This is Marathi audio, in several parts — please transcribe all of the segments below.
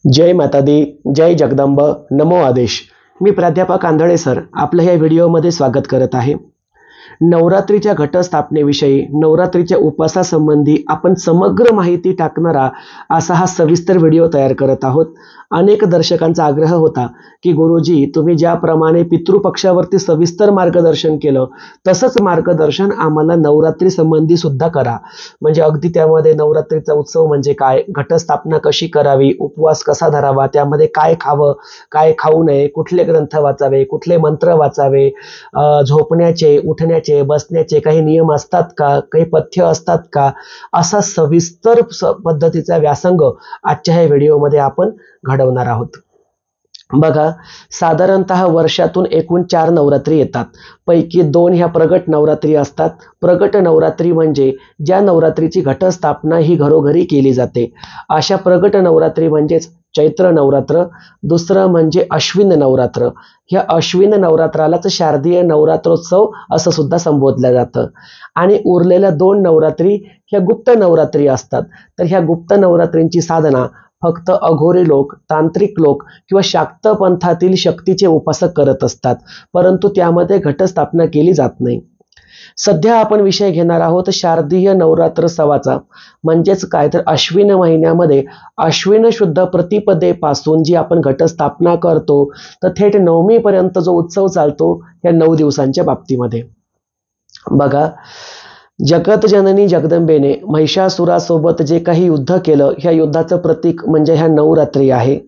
जय माता दी, जय जगदंब, नमो आदेश। मी प्राध्यापक आंधळे सर आपलं ह्या व्हिडिओमध्ये स्वागत करत आहे। नवरात्रीच्या घटस्थापनेविषयी, नवरात्रीच्या उपवासासंबंधी आपण समग्र माहिती टाकणारा असा हा सविस्तर व्हिडिओ तयार करत आहोत। अनेक दर्शकांचा आग्रह होता की गुरुजी तुम्ही ज्याप्रमाणे पितृपक्षावरती सविस्तर मार्गदर्शन केलं तसंच मार्गदर्शन आम्हाला नवरात्री संबंधी सुद्धा करा। म्हणजे अगदी त्यामध्ये नवरात्रीचा उत्सव म्हणजे काय, घटस्थापना कशी करावी, उपवास कसा धरावा, त्यामध्ये काय खावं, काय खाऊ नये, कुठले ग्रंथ वाचावे, कुठले मंत्र वाचावे, झोपण्याचे, उठण्याचे, बसण्याचे काही नियम असतात का, काही पथ्य असतात का, असा सविस्तर पद्धतीचा व्यासंग आजच्या ह्या व्हिडिओमध्ये आपण घडवणार आहोत। बघा, साधारणतः वर्षातून एकूण 4 नवरात्री येतात, पैकी 2 ह्या प्रगट नवरात्री असतात। प्रगट नवरात्री म्हणजे ज्या नवरात्रीची घटस्थापना ही घरोघरी केली जाते, अशा प्रगट नवरात्री म्हणजेच चैत्र नवरात्र, दुसरं म्हणजे अश्विन नवरात्र। ह्या अश्विन नवरात्रालाच शारदीय नवरात्रोत्सव असं सुद्धा संबोधलं जातं। आणि उरलेल्या 2 नवरात्री ह्या गुप्त नवरात्री असतात। तर ह्या गुप्त नवरात्रींची साधना फक्त अघोरी लोक, तांत्रिक लोक किंवा शाक्त पंथातील शक्तीचे उपासक करत असतात, परंतु त्यामध्ये घटस्थापना केली जात नाही। सध्या आपण विषय घेणार आहोत शारदीय नवरात्रोत्सवाचा, म्हणजेच काय तर अश्विन महिन्यामध्ये अश्विन शुद्ध प्रतिपदेपासून जी आपण घटस्थापना करतो तर थेट नवमीपर्यंत जो उत्सव चालतो या 9 दिवसांच्या बाबतीमध्ये। बघा, जगत जननी जगदंबेने महिषासुरासोबत जे काही युद्ध केलं, ह्या युद्धाचं प्रतीक म्हणजे ह्या नवरात्री आहे।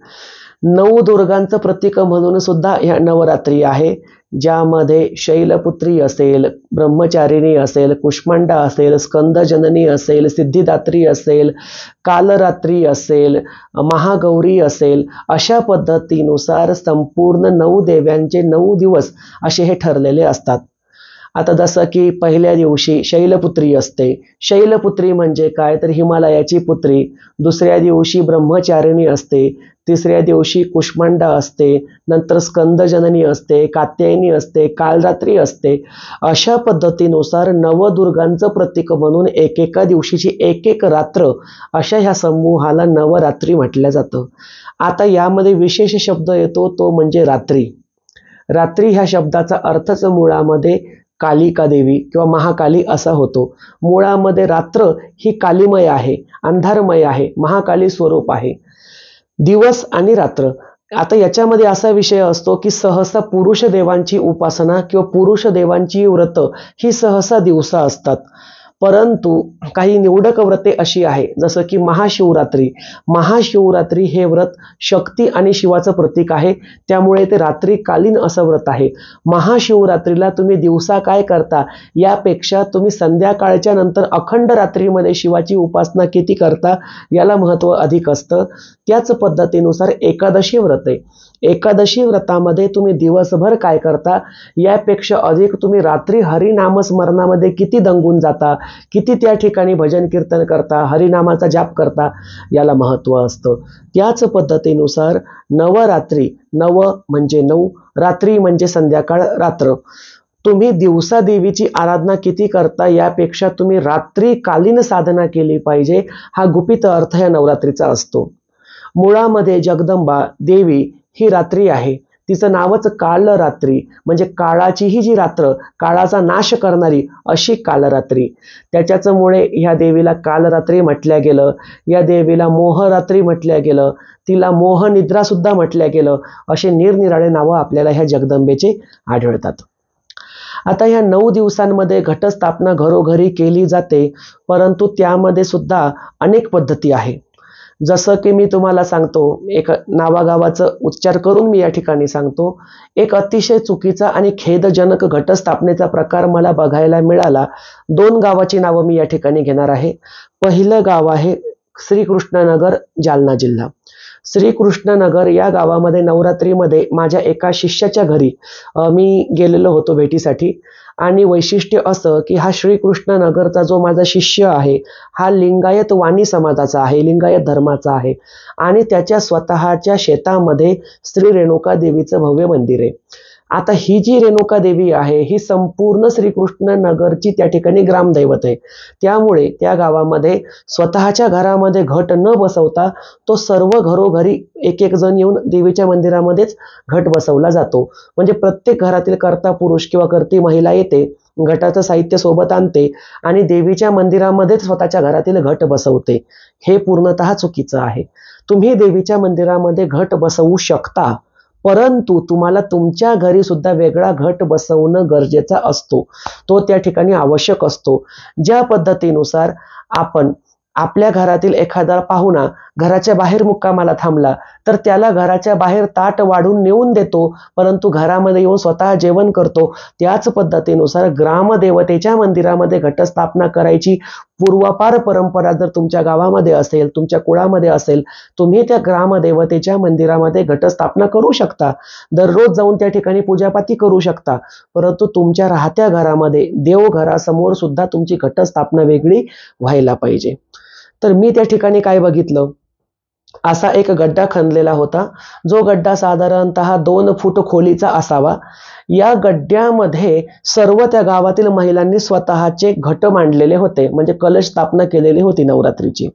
9 दुर्गांचं प्रतीक म्हणून सुद्धा ह्या नवरात्री आहे, ज्यामध्ये शैलपुत्री असेल, ब्रह्मचारिणी असेल, कुष्मांडा असेल, स्कंदजननी असेल, सिद्धिदात्री असेल, कालरात्री असेल, महागौरी असेल, अशा पद्धतीनुसार संपूर्ण 9 देव्यांचे 9 दिवस असे हे ठरलेले असतात। आता जसं की पहिल्या दिवशी शैलपुत्री असते, शैलपुत्री म्हणजे काय तर हिमालयाची पुत्री, दुसऱ्या दिवशी ब्रह्मचारिणी असते, तिसऱ्या दिवशी कुष्मांडा असते, नंतर स्कंदजननी असते, कात्यायनी असते, कालरात्री असते। अशा पद्धतीनुसार नवदुर्गांचं प्रतीक म्हणून एकेका दिवशीची एक रात्र अशा ह्या समूहाला नवरात्री म्हटलं जातं। आता यामध्ये विशेष शब्द येतो तो म्हणजे रात्री। रात्री ह्या शब्दाचा अर्थच मुळामध्ये कालिका देवी किंवा महाकाली असा होतो। मुळामध्ये रात्र ही कालीमय आहे, अंधारमय आहे, महाकाली स्वरूप आहे। दिवस आणि रात्र, आता याच्यामध्ये असा विषय असतो की सहसा पुरुष देवांची उपासना किंवा पुरुष देवांची व्रत ही सहसा दिवसा असतात, परंतु काही निवडक व्रते अशी आहे जसं की महाशिवरात्री। महाशिवरात्री हे व्रत शक्ती आणि शिवाचं प्रतीक आहे, त्यामुळे ते रात्रीकालीन असं व्रत आहे। महाशिवरात्रीला तुम्ही दिवसा काय करता यापेक्षा तुम्ही संध्याकाळच्या नंतर अखंड रात्रीमध्ये शिवाची उपासना किती करता याला महत्त्व अधिक असतं। त्याच पद्धतीनुसार एकादशी व्रत आहे, एकादशी व्रतामध्ये तुम्ही दिवसभर काय करता यापेक्षा अधिक तुम्ही रात्री हरिनामस्मरणामध्ये किती दंगून जाता, किती त्या ठिकाणी भजन कीर्तन करता, हरिनामाचा जाप करता याला महत्त्व असतं। त्याच पद्धतीनुसार नवरात्री, नव म्हणजे 9, रात्री म्हणजे संध्याकाळ, रात्र, तुम्ही दिवसा देवीची आराधना किती करता यापेक्षा तुम्ही रात्रीकालीन साधना केली पाहिजे, हा गुपित अर्थ या नवरात्रीचा असतो। मुळामध्ये जगदंबा देवी ही रात्री आहे, तिचं नावच कालरात्री, म्हणजे काळाचीही जी रात्र, काळाचा नाश करणारी अशी कालरात्री, त्याच्यामुळे ह्या देवीला कालरात्री म्हटल्या गेलं। या देवीला मोहरात्री म्हटल्या गेलं, तिला मोहनिद्रा सुद्धा म्हटल्या गेलं, असे निरनिराळे नावं आपल्याला ह्या जगदंबेचे आढळतात। आता ह्या 9 दिवसांमध्ये घटस्थापना घरोघरी केली जाते, परंतु त्यामध्ये सुद्धा अनेक पद्धती आहे। जसं की मी तुम्हाला सांगतो, एक नावागावाचं उच्चार करून मी या ठिकाणी सांगतो। एक अतिशय चुकीचा आणि खेदजनक घटस्थापनेचा प्रकार मला बघायला मिळाला। 2 गावाची नावं मी या ठिकाणी घेणार आहे। पहिलं गाव आहे श्रीकृष्णनगर, जालना जिल्हा। श्रीकृष्णनगर या गावामध्ये नवरात्रीमध्ये माझ्या एका शिष्याच्या घरी मी गेलेलो होतो भेटीसाठी, आणि वैशिष्ट्य असं की हा श्रीकृष्णनगरचा जो माझा शिष्य आहे हा लिंगायत वाणी समाजाचा आहे, लिंगायत धर्माचा आहे, आणि त्याच्या स्वतःच्या शेतामध्ये श्री रेणुका देवीचं भव्य मंदिर आहे। आता ही जी रेणुका देवी आहे ही संपूर्ण श्रीकृष्ण नगरची त्या ठिकाणी ग्रामदैवत आहे. त्यामुळे त्या गावामध्ये स्वतःच्या घरामध्ये घट न बसवता तो सर्व घरोघरी एक एक जण येऊन देवीच्या मंदिरामध्येच घट बसवला जातो. म्हणजे प्रत्येक घरातील कर्ता पुरुष किंवा कर्ती महिला येते, घटाचं साहित्य सोबत आणते आणि देवीच्या मंदिरामध्येच स्वतःच्या घरातील घट बसवते. हे पूर्णतः चुकीचं आहे. तुम्ही देवीच्या मंदिरामध्ये घट बसवू शकता, परंतु तुम्हाला तुमच्या घरी सुद्धा वेगळा घट बसवणं गरजेचा असतो, तो त्या ठिकाणी आवश्यक असतो. ज्या पद्धतीनुसार आपण आपल्या घरातील एखादा पाहुणा घराच्या बाहेर मुक्कामाला थांबला तर त्याला घराच्या बाहेर ताट वाढून नेऊन देतो, परंतु घरामध्ये येऊन स्वतः जेवण करतो, त्याच पद्धतीनुसार ग्रामदेवतेच्या मंदिरामध्ये घटस्थापना करायची पूर्वापार परंपरा जर तुमच्या गावामध्ये असेल, तुमच्या कुळामध्ये असेल, तुम्ही त्या ग्रामदेवतेच्या मंदिरामध्ये घटस्थापना करू शकता. दररोज जाऊन त्या ठिकाणी पूजापाती करू शकता, परंतु तुमच्या राहत्या घरामध्ये देवघरासमोर सुद्धा तुमची घटस्थापना वेगळी व्हायला पाहिजे. तर मी त्या ठिकाणी काय बघितलं, असा एक गड्डा खणलेला होता, जो गड्डा साधारणतः 2 फूट खोलीचा असावा. या गड्ड्यामध्ये सर्व त्या गावातील महिलांनी स्वतःचे घट मांडलेले होते, म्हणजे कलश स्थापना केलेली होती नवरात्रीची.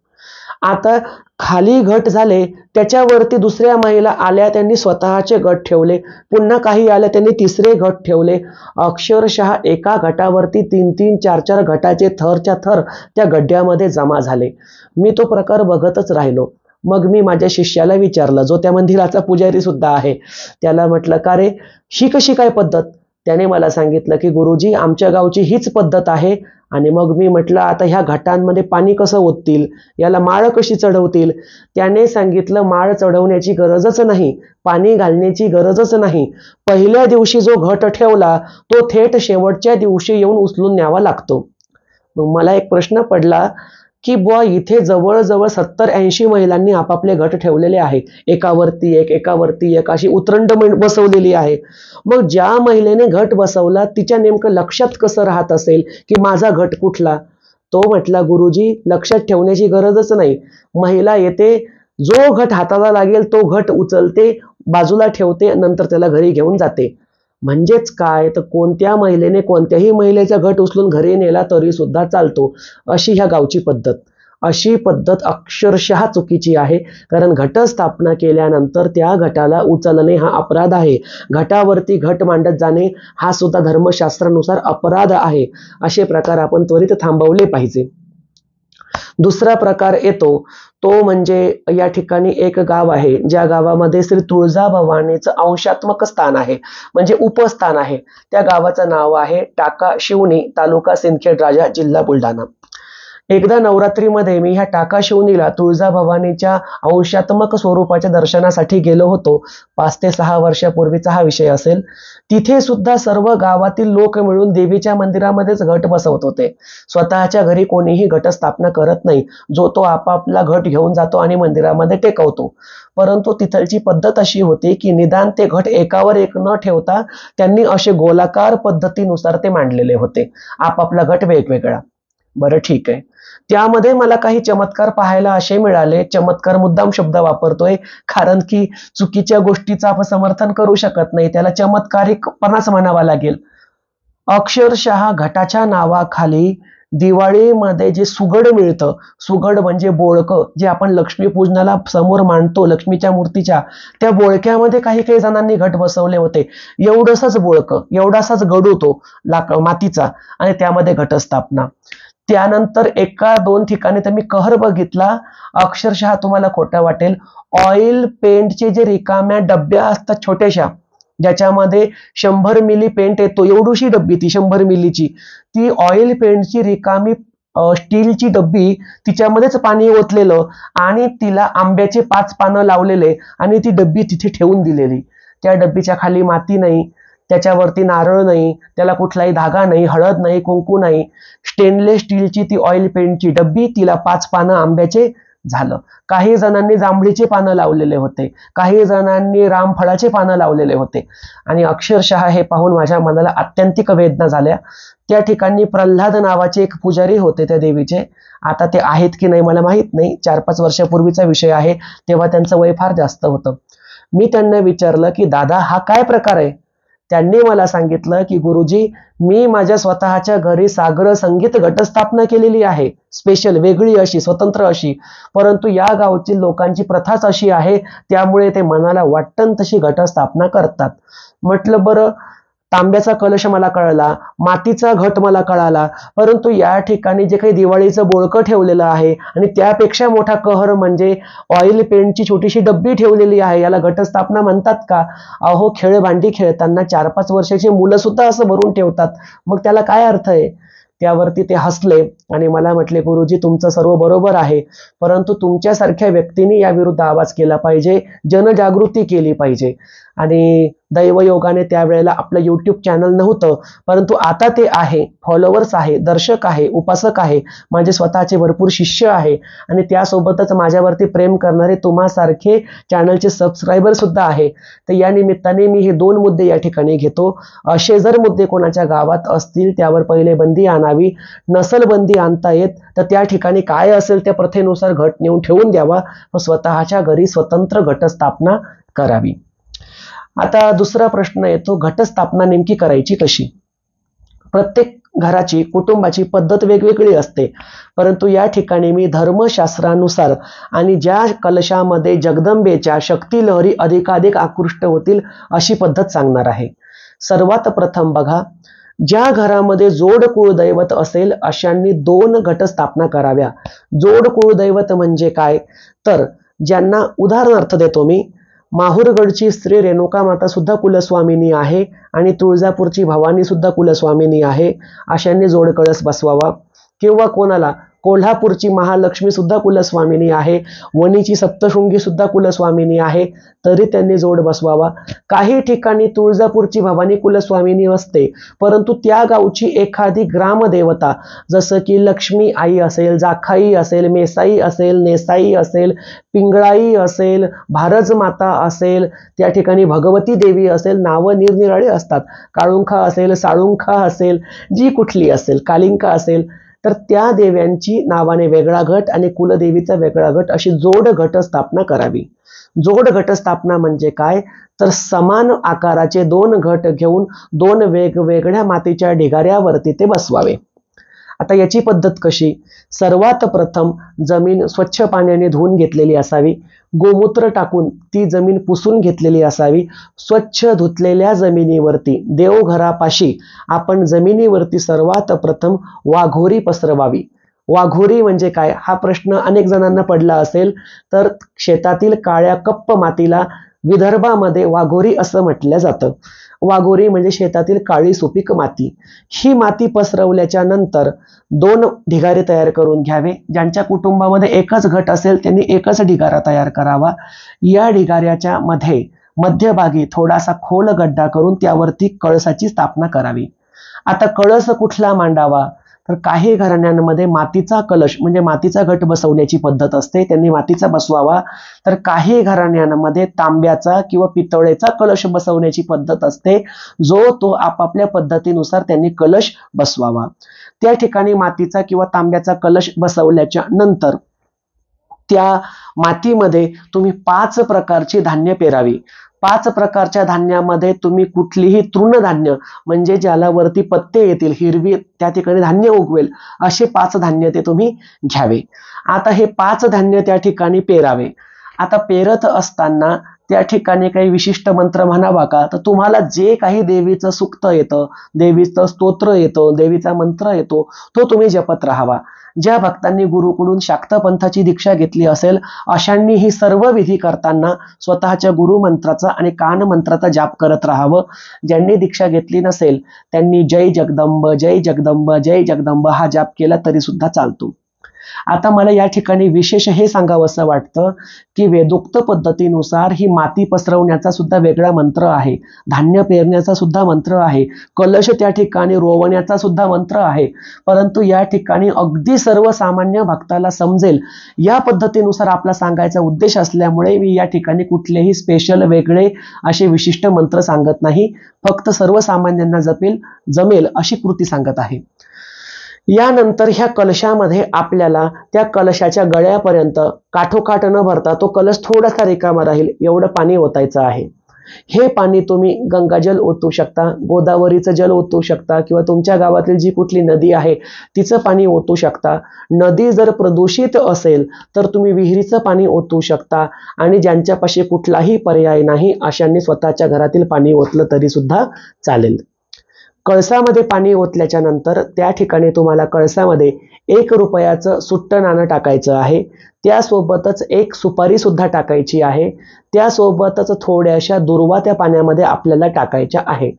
आता खाली घट झाले, त्याच्यावरती दुसऱ्या महिला आल्या, त्यांनी स्वतःचे गट ठेवले, पुन्हा काही आल्या त्यांनी तिसरे गट ठेवले. अक्षरशः एका घटावरती 3-3, 4-4 घटाचे थरच्या थर त्या गड्ड्यामध्ये जमा झाले. मी तो प्रकार बघतच राहिलो. मग मी माझ्या शिष्याला विचारलं, जो त्या मंदिराचा पुजारी सुद्धा आहे, त्याला म्हटलं, का रे ही कशी काय पद्धत? त्याने मला सांगितलं की गुरुजी आमच्या गावची हीच पद्धत आहे. आणि मग मी म्हटलं, आता ह्या घटांमध्ये पाणी कसं ओततील, याला माळ कशी चढवतील? त्याने सांगितलं, माळ चढवण्याची गरजच नाही, पाणी घालण्याची गरजच नाही. पहिल्या दिवशी जो घट ठेवला तो थेट शेवटच्या दिवशी येऊन उचलून न्यावा लागतो. मग मला एक प्रश्न पडला की बुवा इथे जवळजवळ 70-80 महिलांनी आपापले घट ठेवलेले आहे, एकावरती एक एकावरती एक अशी उतरंड बसवलेली आहे. मग ज्या महिलेने घट बसवला तिच्या नेमकं लक्षात कसं राहत असेल की माझा घट कुठला? तो म्हटला, गुरुजी लक्षात ठेवण्याची गरजच नाही, महिला येते, जो घट हाताला लागेल तो घट उचलते, बाजूला ठेवते, नंतर त्याला घरी घेऊन जाते. म्हणजेच काय, तर कोणत्या महिलेने कोणत्याही महिलेचा घट उचलून घरी नेला तरी सुद्धा चालतो, अशी ह्या गावची पद्धत. अशी पद्धत अक्षरशः चुकीची आहे, कारण घटस्थापना केल्यानंतर त्या घटाला उचलणे हा अपराध आहे. घटावरती घट मांडत जाणे हा सुद्धा धर्मशास्त्रानुसार अपराध आहे. असे प्रकार आपण त्वरित थांबवले पाहिजे. दुसरा प्रकार येतो तो म्हणजे या ठिकाणी एक गाव आहे, ज्या गावामध्ये श्री तुळजाभवानीचं अंशात्मक स्थान आहे, म्हणजे उपस्थान आहे. त्या गावाचं नाव आहे टाका शिवणी, तालुका सिंदखेड राजा, जिल्हा बुलढाणा. एकदा नवरात्रीमध्ये मी ह्या टाका शिवणीला तुळजाभवानीच्या अंशात्मक स्वरूपाच्या दर्शनासाठी गेलो होतो. 5 ते 6 वर्षापूर्वीचा हा विषय असेल. तिथे सुद्धा सर्व गावातील लोक मिळून देवीच्या मंदिरामध्येच घट बसवत होते. स्वतःच्या घरी कोणीही घटस्थापना करत नाही, जो तो आपापला घट घेऊन जातो आणि मंदिरामध्ये टेकवतो. परंतु तिथलची पद्धत अशी होती की निदान ते घट एकावर एक न ठेवता त्यांनी असे गोलाकार पद्धतीनुसार ते मांडलेले होते, आपापला घट वेगवेगळा. बरं ठीक आहे, त्यामध्ये मला काही चमत्कार पाहायला असे मिळाले. चमत्कार मुद्दाम शब्द वापरतोय कारण की चुकीच्या गोष्टीचं आपण समर्थन करू शकत नाही, त्याला चमत्कारिकपणाच म्हणावा लागेल. अक्षरशः घटाच्या नावाखाली दिवाळीमध्ये जे सुगड मिळतं, सुगड म्हणजे बोळकं, जे आपण लक्ष्मीपूजनाला समोर मांडतो लक्ष्मीच्या मूर्तीच्या, त्या बोळक्यामध्ये काही काही जणांनी घट बसवले होते. एवढंसच बोळकं, एवढासाच गडू तो मातीचा, आणि त्यामध्ये घटस्थापना. त्यानंतर 1-2 ठिकाणी तर मी कहर बघितला, अक्षरशः तुम्हाला खोटं वाटेल, ऑइल पेंटचे जे रिकाम्या डब्या असतात छोट्याशा, ज्याच्यामध्ये 100 मिली पेंट येतो, एवढीशी डब्बी ती 100 मिलीची, ती ऑइल पेंटची रिकामी स्टीलची डब्बी, तिच्यामध्येच पाणी ओतलेलं आणि तिला आंब्याचे 5 पानं लावलेले आणि ती डब्बी तिथे ठेवून दिलेली. त्या डब्बीच्या खाली माती नाही, त्याच्यावरती नारळ नाही, त्याला कुठलाही धागा नाही, हळद नाही, कुंकू नाही, स्टेनलेस स्टीलची ती ऑइल पेंटची डब्बी, तिला 5 पानं आंब्याचे झालं. काही जणांनी जांभळीचे पानं लावलेले होते, काही जणांनी रामफळाचे पानं लावलेले होते. आणि अक्षरशः हे पाहून माझ्या मनाला अत्यंतिक वेदना झाल्या. त्या ठिकाणी प्रल्हाद नावाचे एक पुजारी होते त्या देवीचे. आता ते आहेत की नाही मला माहित नाही, 4-5 वर्षापूर्वीचा विषय आहे, तेव्हा त्यांचं वय फार जास्त होतं. मी त्यांना विचारलं की दादा हा काय प्रकार आहे? त्यांनी मला सांगितलं की गुरुजी, मी माझ्या स्वतःच्या घरी सागर संगीत घटस्थापना केलेली आहे, स्पेशल, वेगळी अशी, स्वतंत्र अशी, परंतु या गावची लोकांची प्रथाच अशी आहे, त्यामुळे ते मनाला वाटतं तशी घटस्थापना करतात. म्हटलं बरं, तांब्याचा कलश मला कळला, मातीचा घट मला कळाला, परंतु या ठिकाणी जे काही दिवाळीचं बोळकं ठेवलेलं आहे आणि त्यापेक्षा मोठा कहर म्हणजे ऑइल पेंटची छोटीशी डब्बी ठेवलेली आहे, याला घटस्थापना म्हणतात का? अहो, खेळभांडी खेळताना 4-5 वर्षाची मुलं सुद्धा असं भरून ठेवतात, मग त्याला काय अर्थ आहे? त्यावरती ते हसले आणि मला म्हटले, गुरुजी तुमचं सर्व बरोबर आहे, परंतु तुमच्यासारख्या व्यक्तींनी याविरुद्ध आवाज केला पाहिजे, जनजागृती केली पाहिजे. आणि दैवयोगाने त्यावेळेला आपलं यूट्यूब चॅनल नव्हतं, परंतु आता ते आहे, फॉलोअर्स आहे, दर्शक आहे, उपासक आहे, माझे स्वतःचे भरपूर शिष्य आहे आणि त्यासोबतच माझ्यावरती प्रेम करणारे तुम्हासारखे चॅनलचे सबस्क्रायबर सुद्धा आहे. तर या निमित्ताने मी हे 2 मुद्दे या ठिकाणी घेतो. असे जर मुद्दे कोणाच्या गावात असतील त्यावर पहिले बंदी आणावी, नसल बंदी आणता येत तर त्या ठिकाणी काय असेल त्या प्रथेनुसार घट नेऊन ठेवून द्यावा व स्वतःच्या घरी स्वतंत्र घटस्थापना करावी. आता दुसरा प्रश्न येतो, घटस्थापना नेमकी करायची कशी? प्रत्येक घराची, कुटुंबाची पद्धत वेगवेगळी असते, परंतु या ठिकाणी मी धर्मशास्त्रानुसार आणि ज्या कलशामध्ये जगदंबेच्या शक्ती लहरी अधिकाधिक आकृष्ट होतील अशी पद्धत सांगणार आहे. सर्वात प्रथम बघा, ज्या घरामध्ये जोड कुळदैवत असेल अशांनी 2 घटस्थापना कराव्या. जोड कुळदैवत म्हणजे काय? तर ज्यांना, उदाहरणार्थ देतो मी, माहूरगडची स्त्री रेणुका माता सुद्धा कुलस्वामिनी आहे आणि तुळजापूरची भवानी सुद्धा कुलस्वामिनी आहे, अशांनी जोड कळस बसवावा. किंवा कोणाला कोल्हापूरची महालक्ष्मी सुद्धा कुलस्वामिनी आहे, वणीची सप्तशृंगी सुद्धा कुलस्वामिनी आहे, तरी त्यांनी जोड बसवावा. काही ठिकाणी तुळजापूरची भवानी कुलस्वामिनी असते, परंतु त्या गावची एखादी ग्रामदेवता, जसं की लक्ष्मी आई असेल, जाखाई असेल, मेसाई असेल, नेसाई असेल, पिंगळाई असेल, भारज माता असेल, त्या ठिकाणी भगवती देवी असेल, नावं निरनिराळी असतात, काळुंखा असेल, साळुंखा असेल, जी कुठली असेल, कालिंका असेल, तर त्या देव्यांची नावाने वेगळा घट आणि कुलदेवीचा वेगळा घट अशी जोड घटस्थापना करावी. जोड घटस्थापना म्हणजे काय? तर समान आकाराचे 2 घट घेऊन 2 वेगवेगळ्या मातीच्या ढिगाऱ्यावरती ते बसवावे. आता याची पद्धत कशी? सर्वात प्रथम जमीन स्वच्छ पाण्याने धुवून घेतलेली असावी, गोमूत्र टाकून ती जमीन पुसून घेतलेली असावी. स्वच्छ धुतलेल्या जमिनीवरती देवघरापाशी आपण जमिनीवरती सर्वात प्रथम वाघोरी पसरवावी. वाघोरी म्हणजे काय हा प्रश्न अनेक जणांना पडला असेल. तर शेतातील काळ्या कप्प मातीला विदर्भामध्ये वाघोरी असं म्हटलं जातं. वाघोरी म्हणजे शेतातील काळी सुपीक माती. ही माती पसरवल्याच्या नंतर 2 ढिगारे तयार करून घ्यावे. ज्यांच्या कुटुंबामध्ये एकच घट असेल त्यांनी एकच ढिगारा तयार करावा. या ढिगाऱ्याच्या मध्ये मध्यभागी थोडासा खोल गड्डा करून त्यावरती कळसाची स्थापना करावी. आता कळस कुठला मांडावा? तर काही घराण्यांमध्ये मातीचा कलश म्हणजे मातीचा घट बसवण्याची पद्धत असते, त्यांनी मातीचा बसवावा. तर काही घराण्यांमध्ये तांब्याचा किंवा पितळेचा कलश बसवण्याची पद्धत असते, जो तो आपापल्या पद्धतीनुसार त्यांनी कलश बसवावा. त्या ठिकाणी मातीचा किंवा तांब्याचा कलश बसवल्याच्या नंतर त्या मातीमध्ये तुम्ही 5 प्रकारची धान्य पेरावी. 5 प्रकारच्या धान्यामध्ये तुम्ही कुठलीही तृणधान्य म्हणजे ज्याला वरती पत्ते येतील, हिरवी त्या ठिकाणी धान्य उगवेल, असे 5 धान्य ते तुम्ही घ्यावे. आता हे 5 धान्य त्या ठिकाणी पेरावे. आता पेरत असताना त्या ठिकाणी काही विशिष्ट मंत्र म्हणावा का? तर तुम्हाला जे काही देवीचं सुक्त येतं, देवीचं स्तोत्र येतं, देवीचा मंत्र येतो, तो तुम्ही जपत राहावा. ज्या भक्तांनी गुरुकडून शाक्त पंथाची दीक्षा घेतली असेल अशांनी ही सर्व विधी करताना स्वतःच्या गुरुमंत्राचा आणि कान मंत्राचा जाप करत राहावं. ज्यांनी दीक्षा घेतली नसेल त्यांनी जय जगदंब, जय जगदंब, जय जगदंब हा जाप केला तरी सुद्धा चालतो. आता मला या ठिकाणी विशेष हे सांगावंसं वाटतं की वेदोक्त पद्धतीनुसार ही माती पसरवण्याचा सुद्धा वेगळा मंत्र आहे, धान्य पेरण्याचा सुद्धा मंत्र आहे, कलश त्या ठिकाणी रोवण्याचा सुद्धा मंत्र आहे, परंतु या ठिकाणी अगदी सर्वसामान्य भक्ताला समजेल या पद्धतीनुसार आपला सांगायचा उद्देश असल्यामुळे मी या ठिकाणी कुठलेही स्पेशल वेगळे असे विशिष्ट मंत्र सांगत नाही, फक्त सर्वसामान्यांना जमेल अशी कृती सांगत आहे. यानंतर ह्या कलशामध्ये आपल्याला त्या कलशाच्या गळ्यापर्यंत काठोकाठ न भरता तो कलश थोडासा रिकामा राहील एवढं पाणी ओतायचं आहे. हे पाणी तुम्ही गंगाजल ओतू शकता, गोदावरीचं जल ओतू शकता, किंवा तुमच्या गावातील जी कुठली नदी आहे तिचं पाणी ओतू शकता. नदी जर प्रदूषित असेल तर तुम्ही विहिरीचं पाणी ओतू शकता. आणि ज्यांच्यापाशी कुठलाही पर्याय नाही अशांनी स्वतःच्या घरातील पाणी ओतलं तरी सुद्धा चालेल. कळसामध्ये पाणी ओतल्याच्या नंतर त्या ठिकाणी तुम्हाला कळसामध्ये 1 रुपयाचं सुट्टं नाणं टाकायचं आहे. त्यासोबतच 1 सुपारी सुद्धा टाकायची आहे. त्यासोबतच थोड्याशा दुर्वा त्या पाण्यामध्ये आपल्याला टाकायच्या आहे.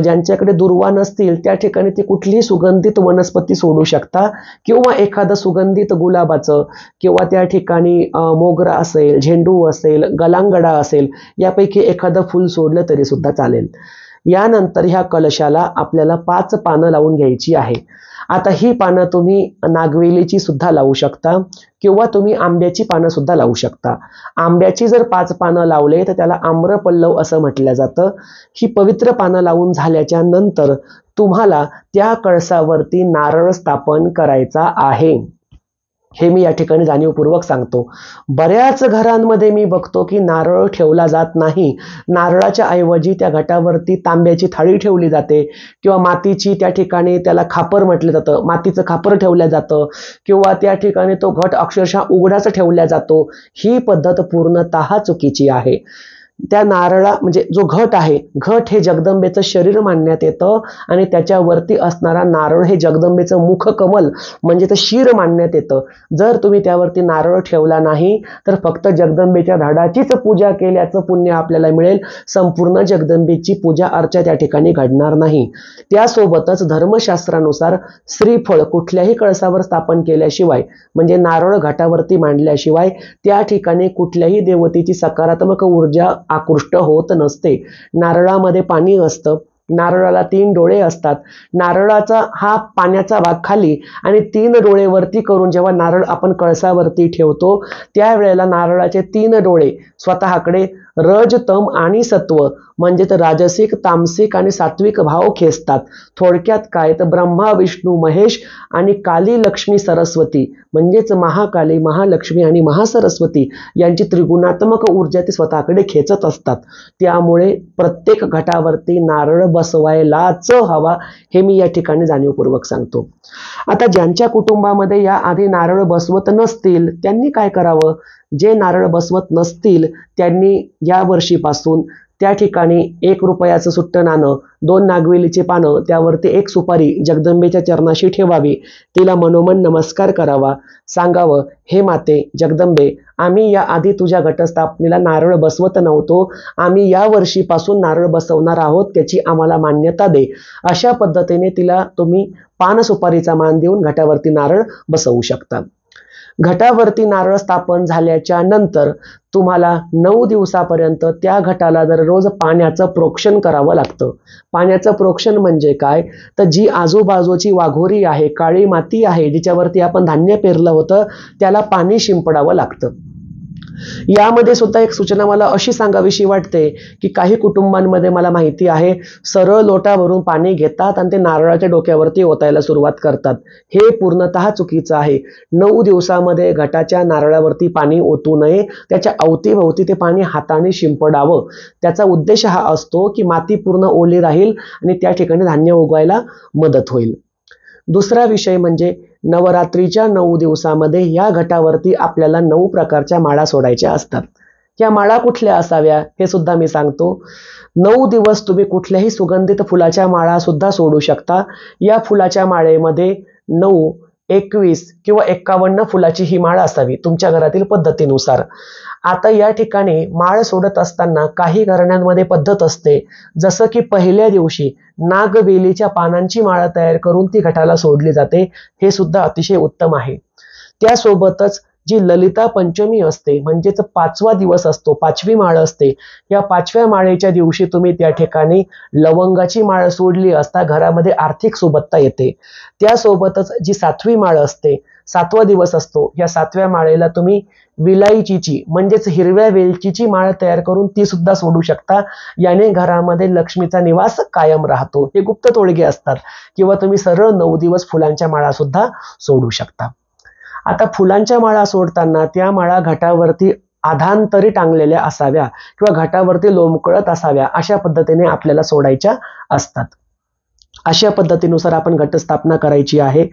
ज्यांच्याकडे दुर्वा नसतील त्या ठिकाणी ती कुठलीही सुगंधित वनस्पती सोडू शकता, किंवा एखादं सुगंधित गुलाबाचं, किंवा त्या ठिकाणी मोगरा असेल, झेंडू असेल, गलांगडा असेल, यापैकी एखादं फूल सोडलं तरी सुद्धा चालेल. यानंतर ह्या कलशाला आपल्याला 5 पानं लावून घ्यायची आहे. आता ही पानं तुम्ही नागवेलीची सुद्धा लावू शकता, किंवा तुम्ही आंब्याची पानं सुद्धा लावू शकता. आंब्याची जर 5 पानं लावले तर त्याला आम्रपल्लव असं म्हटलं जातं. ही पवित्र पानं लावून झाल्याच्या नंतर तुम्हाला त्या कळसावरती नारळ स्थापन करायचा आहे. हे मी या ठिकाणी जाणीवपूर्वक सांगतो. बऱ्याच घरांमध्ये मी बघतो की नारळ ठेवला जात नाही. नारळाच्या ऐवजी त्या घटावरती तांब्याची थाळी ठेवली जाते, किंवा मातीची, त्या ठिकाणी त्याला खापर म्हटलं जातं, मातीचं खापर ठेवलं जातं, किंवा त्या ठिकाणी तो घट अक्षरशः उघडाच ठेवला जातो. ही पद्धत पूर्णतः चुकीची आहे. त्या नारळा म्हणजे जो घट आहे, घट हे जगदंबेचं शरीर मानण्यात येतं, आणि त्याच्यावरती असणारा नारळ हे जगदंबेचं मुखकमल म्हणजे ते शीर मानण्यात येतं. जर तुम्ही त्यावरती नारळ ठेवला नाही तर फक्त जगदंबेच्या झाडाचीच पूजा केल्याचं पुण्य आपल्याला मिळेल. संपूर्ण जगदंबेची पूजा अर्चा त्या ठिकाणी घडणार नाही. त्यासोबतच धर्मशास्त्रानुसार श्रीफळ कुठल्याही कळसावर स्थापन केल्याशिवाय, म्हणजे नारळ घाटावरती मांडल्याशिवाय, त्या ठिकाणी कुठल्याही देवतेची सकारात्मक ऊर्जा आकृष्ट होत नसते. नारळामध्ये पाणी असतं, नारळाला 3 डोळे असतात. नारळाचा हा पाण्याचा भाग खाली आणि 3 डोळे वरती करून जेव्हा नारळ आपण कळसावरती ठेवतो त्यावेळेला नारळाचे 3 डोळे स्वतःकडे रज, तम आणि सत्व म्हणजेच राजसिक, तामसिक आणि सात्विक भाव खेचतात. थोडक्यात काय तर ब्रह्मा, विष्णू, महेश आणि काली, लक्ष्मी, सरस्वती म्हणजेच महाकाली, महालक्ष्मी आणि महासरस्वती यांची त्रिगुणात्मक ऊर्जा ते स्वतःकडे खेचत असतात. त्यामुळे प्रत्येक घटावरती नारळ बसवायलाच हवा, हे मी या ठिकाणी जाणीवपूर्वक सांगतो. आता ज्यांच्या कुटुंबामध्ये या आधी नारळ बसवत नसतील त्यांनी काय करावं? जे नारळ बसवत नसतील त्यांनी या वर्षीपासून त्या ठिकाणी 1 रुपयाचं सुट्टं नाणं, 2 नागवेलीचे पानं, त्यावरती 1 सुपारी जगदंबेच्या चरणाशी ठेवावी. तिला मनोमन नमस्कार करावा. सांगावं, हे माते जगदंबे, आम्ही या आधी तुझ्या घटस्थापनेला नारळ बसवत नव्हतो, आम्ही या वर्षीपासून नारळ बसवणार आहोत, त्याची आम्हाला मान्यता दे. अशा पद्धतीने तिला तुम्ही पान सुपारीचा मान देऊन घटावरती नारळ बसवू शकता. घटावरती नारळ स्थापन झाल्याच्या नंतर तुम्हाला 9 दिवसापर्यंत त्या घटाला दररोज पाण्याचं प्रोक्षण करावं लागतं. पाण्याचं प्रोक्षण म्हणजे काय तर जी आजूबाजूची वाघोरी आहे, काळी माती आहे, जिच्यावरती आपण धान्य पेरलं होतं त्याला पाणी शिंपडावं लागतं. यामध्ये सुद्धा एक सूचना मला अशी सांगावीशी वाटते की काही कुटुंबांमध्ये मला माहिती आहे सरळ लोटा भरून पाणी घेतात आणि ते नारळाच्या डोक्यावरती ओतायला सुरुवात करतात. हे पूर्णतः चुकीचं आहे. 9 दिवसामध्ये घटाच्या नारळावरती पाणी ओतू नये. त्याच्या अवतीभोवती ते पाणी हाताने शिंपडावं. त्याचा उद्देश हा असतो की माती पूर्ण ओली राहील आणि त्या ठिकाणी धान्य उगवायला मदत होईल. दुसरा विषय म्हणजे नवरात्रीच्या 9 दिवसामध्ये या घटावरती आपल्याला 9 प्रकारच्या माळा सोडायच्या असतात. या माळा कुठल्या असाव्या हे सुद्धा मी सांगतो. 9 दिवस तुम्ही कुठल्याही सुगंधित फुलाच्या माळा सुद्धा सोडू शकता. या फुलाच्या माळेमध्ये 9, 21 किंवा 51 फुलाची ही माळ असावी तुमच्या घरातील पद्धतीनुसार. आता या ठिकाणी माळ सोडत असताना काही घराण्यांमध्ये पद्धत असते जसं की पहिल्या दिवशी नागवेलीच्या पानांची माळ तयार करून ती घटाला सोडली जाते. हे सुद्धा अतिशय उत्तम आहे. त्यासोबतच जी ललिता पंचमी असते म्हणजेच 5वा दिवस असतो, 5वी माळ असते. या 5व्या माळेच्या दिवशी तुम्ही त्या ठिकाणी लवंगाची माळ सोडली असता घरामध्ये आर्थिक सुबत्ता येते. त्यासोबतच जी 7वी माळ असते, 7वा दिवस असतो, या 7व्या माळेला तुम्ही विलायचीची म्हणजेच हिरव्या वेलचीची माळ तयार करून ती सुद्धा सोडू शकता. याने घरामध्ये लक्ष्मीचा निवास कायम राहतो. हे गुप्त तोडगे असतात. किंवा तुम्ही सरळ 9 दिवस फुलांच्या माळा सुद्धा सोडू शकता. आता फुलांच्या माळा सोडताना त्या माळा घटावरती आधांतरी टांगलेल्या असाव्या किंवा घटावरती लोंबकळत असाव्या, अशा पद्धतीने आपल्याला सोडायच्या असतात. अशा पद्धतीनुसार आपण घटस्थापना करायची आहे.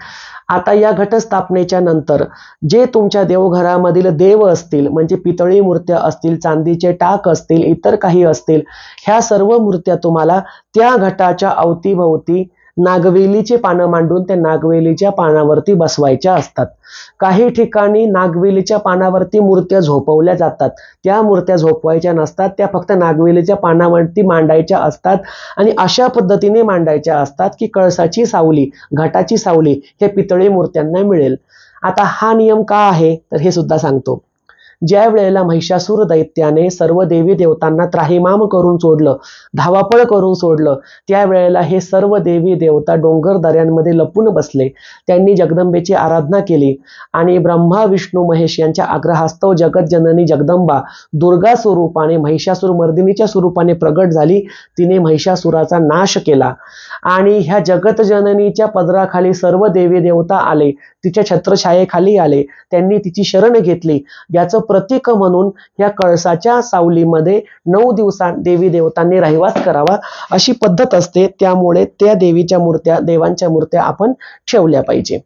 आता या घटस्थापनेच्या नंतर जे तुमच्या देवघरामधील देव असतील, म्हणजे पितळी मूर्त्या असतील, चांदीचे टाक असतील, इतर काही असतील, ह्या सर्व मूर्त्या तुम्हाला त्या घटाच्या अवतीभोवती नागवेलीचे पानं मांडून त्या नागवेलीच्या पानावरती बसवायच्या असतात. काही ठिकाणी नागवेलीच्या पानावरती मूर्त्या झोपवल्या जातात, त्या मूर्त्या झोपवायच्या नसतात, त्या फक्त नागवेलीच्या पानावरती मांडायच्या असतात आणि अशा पद्धतीने मांडायच्या असतात की कळसाची सावली, घटाची सावली हे पितळी मूर्त्यांना मिळेल. आता हा नियम का आहे तर हे सुद्धा सांगतो. ज्या वेळेला महिषासूर दैत्याने सर्व देवी देवतांना त्राहिमाम करून सोडलं, धावापळ करून सोडलं, त्यावेळेला हे सर्व देवी देवता डोंगर दऱ्यांमध्ये लपून बसले. त्यांनी जगदंबेची आराधना केली आणि ब्रह्मा विष्णू महेश यांच्या आग्रहास्तव जगतजननी जगदंबा दुर्गा स्वरूपाने महिषासूर मर्दिनीच्या स्वरूपाने प्रगट झाली. तिने महिषासुराचा नाश केला आणि ह्या जगतजननीच्या पदराखाली सर्व देवी देवता आले, तिच्या छत्रछायेखाली आले, त्यांनी तिची शरण घेतली. याचं प्रतीक म्हणून या कळसाच्या सावलीमध्ये 9 दिवसांत देवी देवतांनी रहिवास करावा अशी पद्धत असते. त्यामुळे त्या देवीच्या मूर्त्या, देवांच्या मूर्त्या आपण ठेवल्या पाहिजे,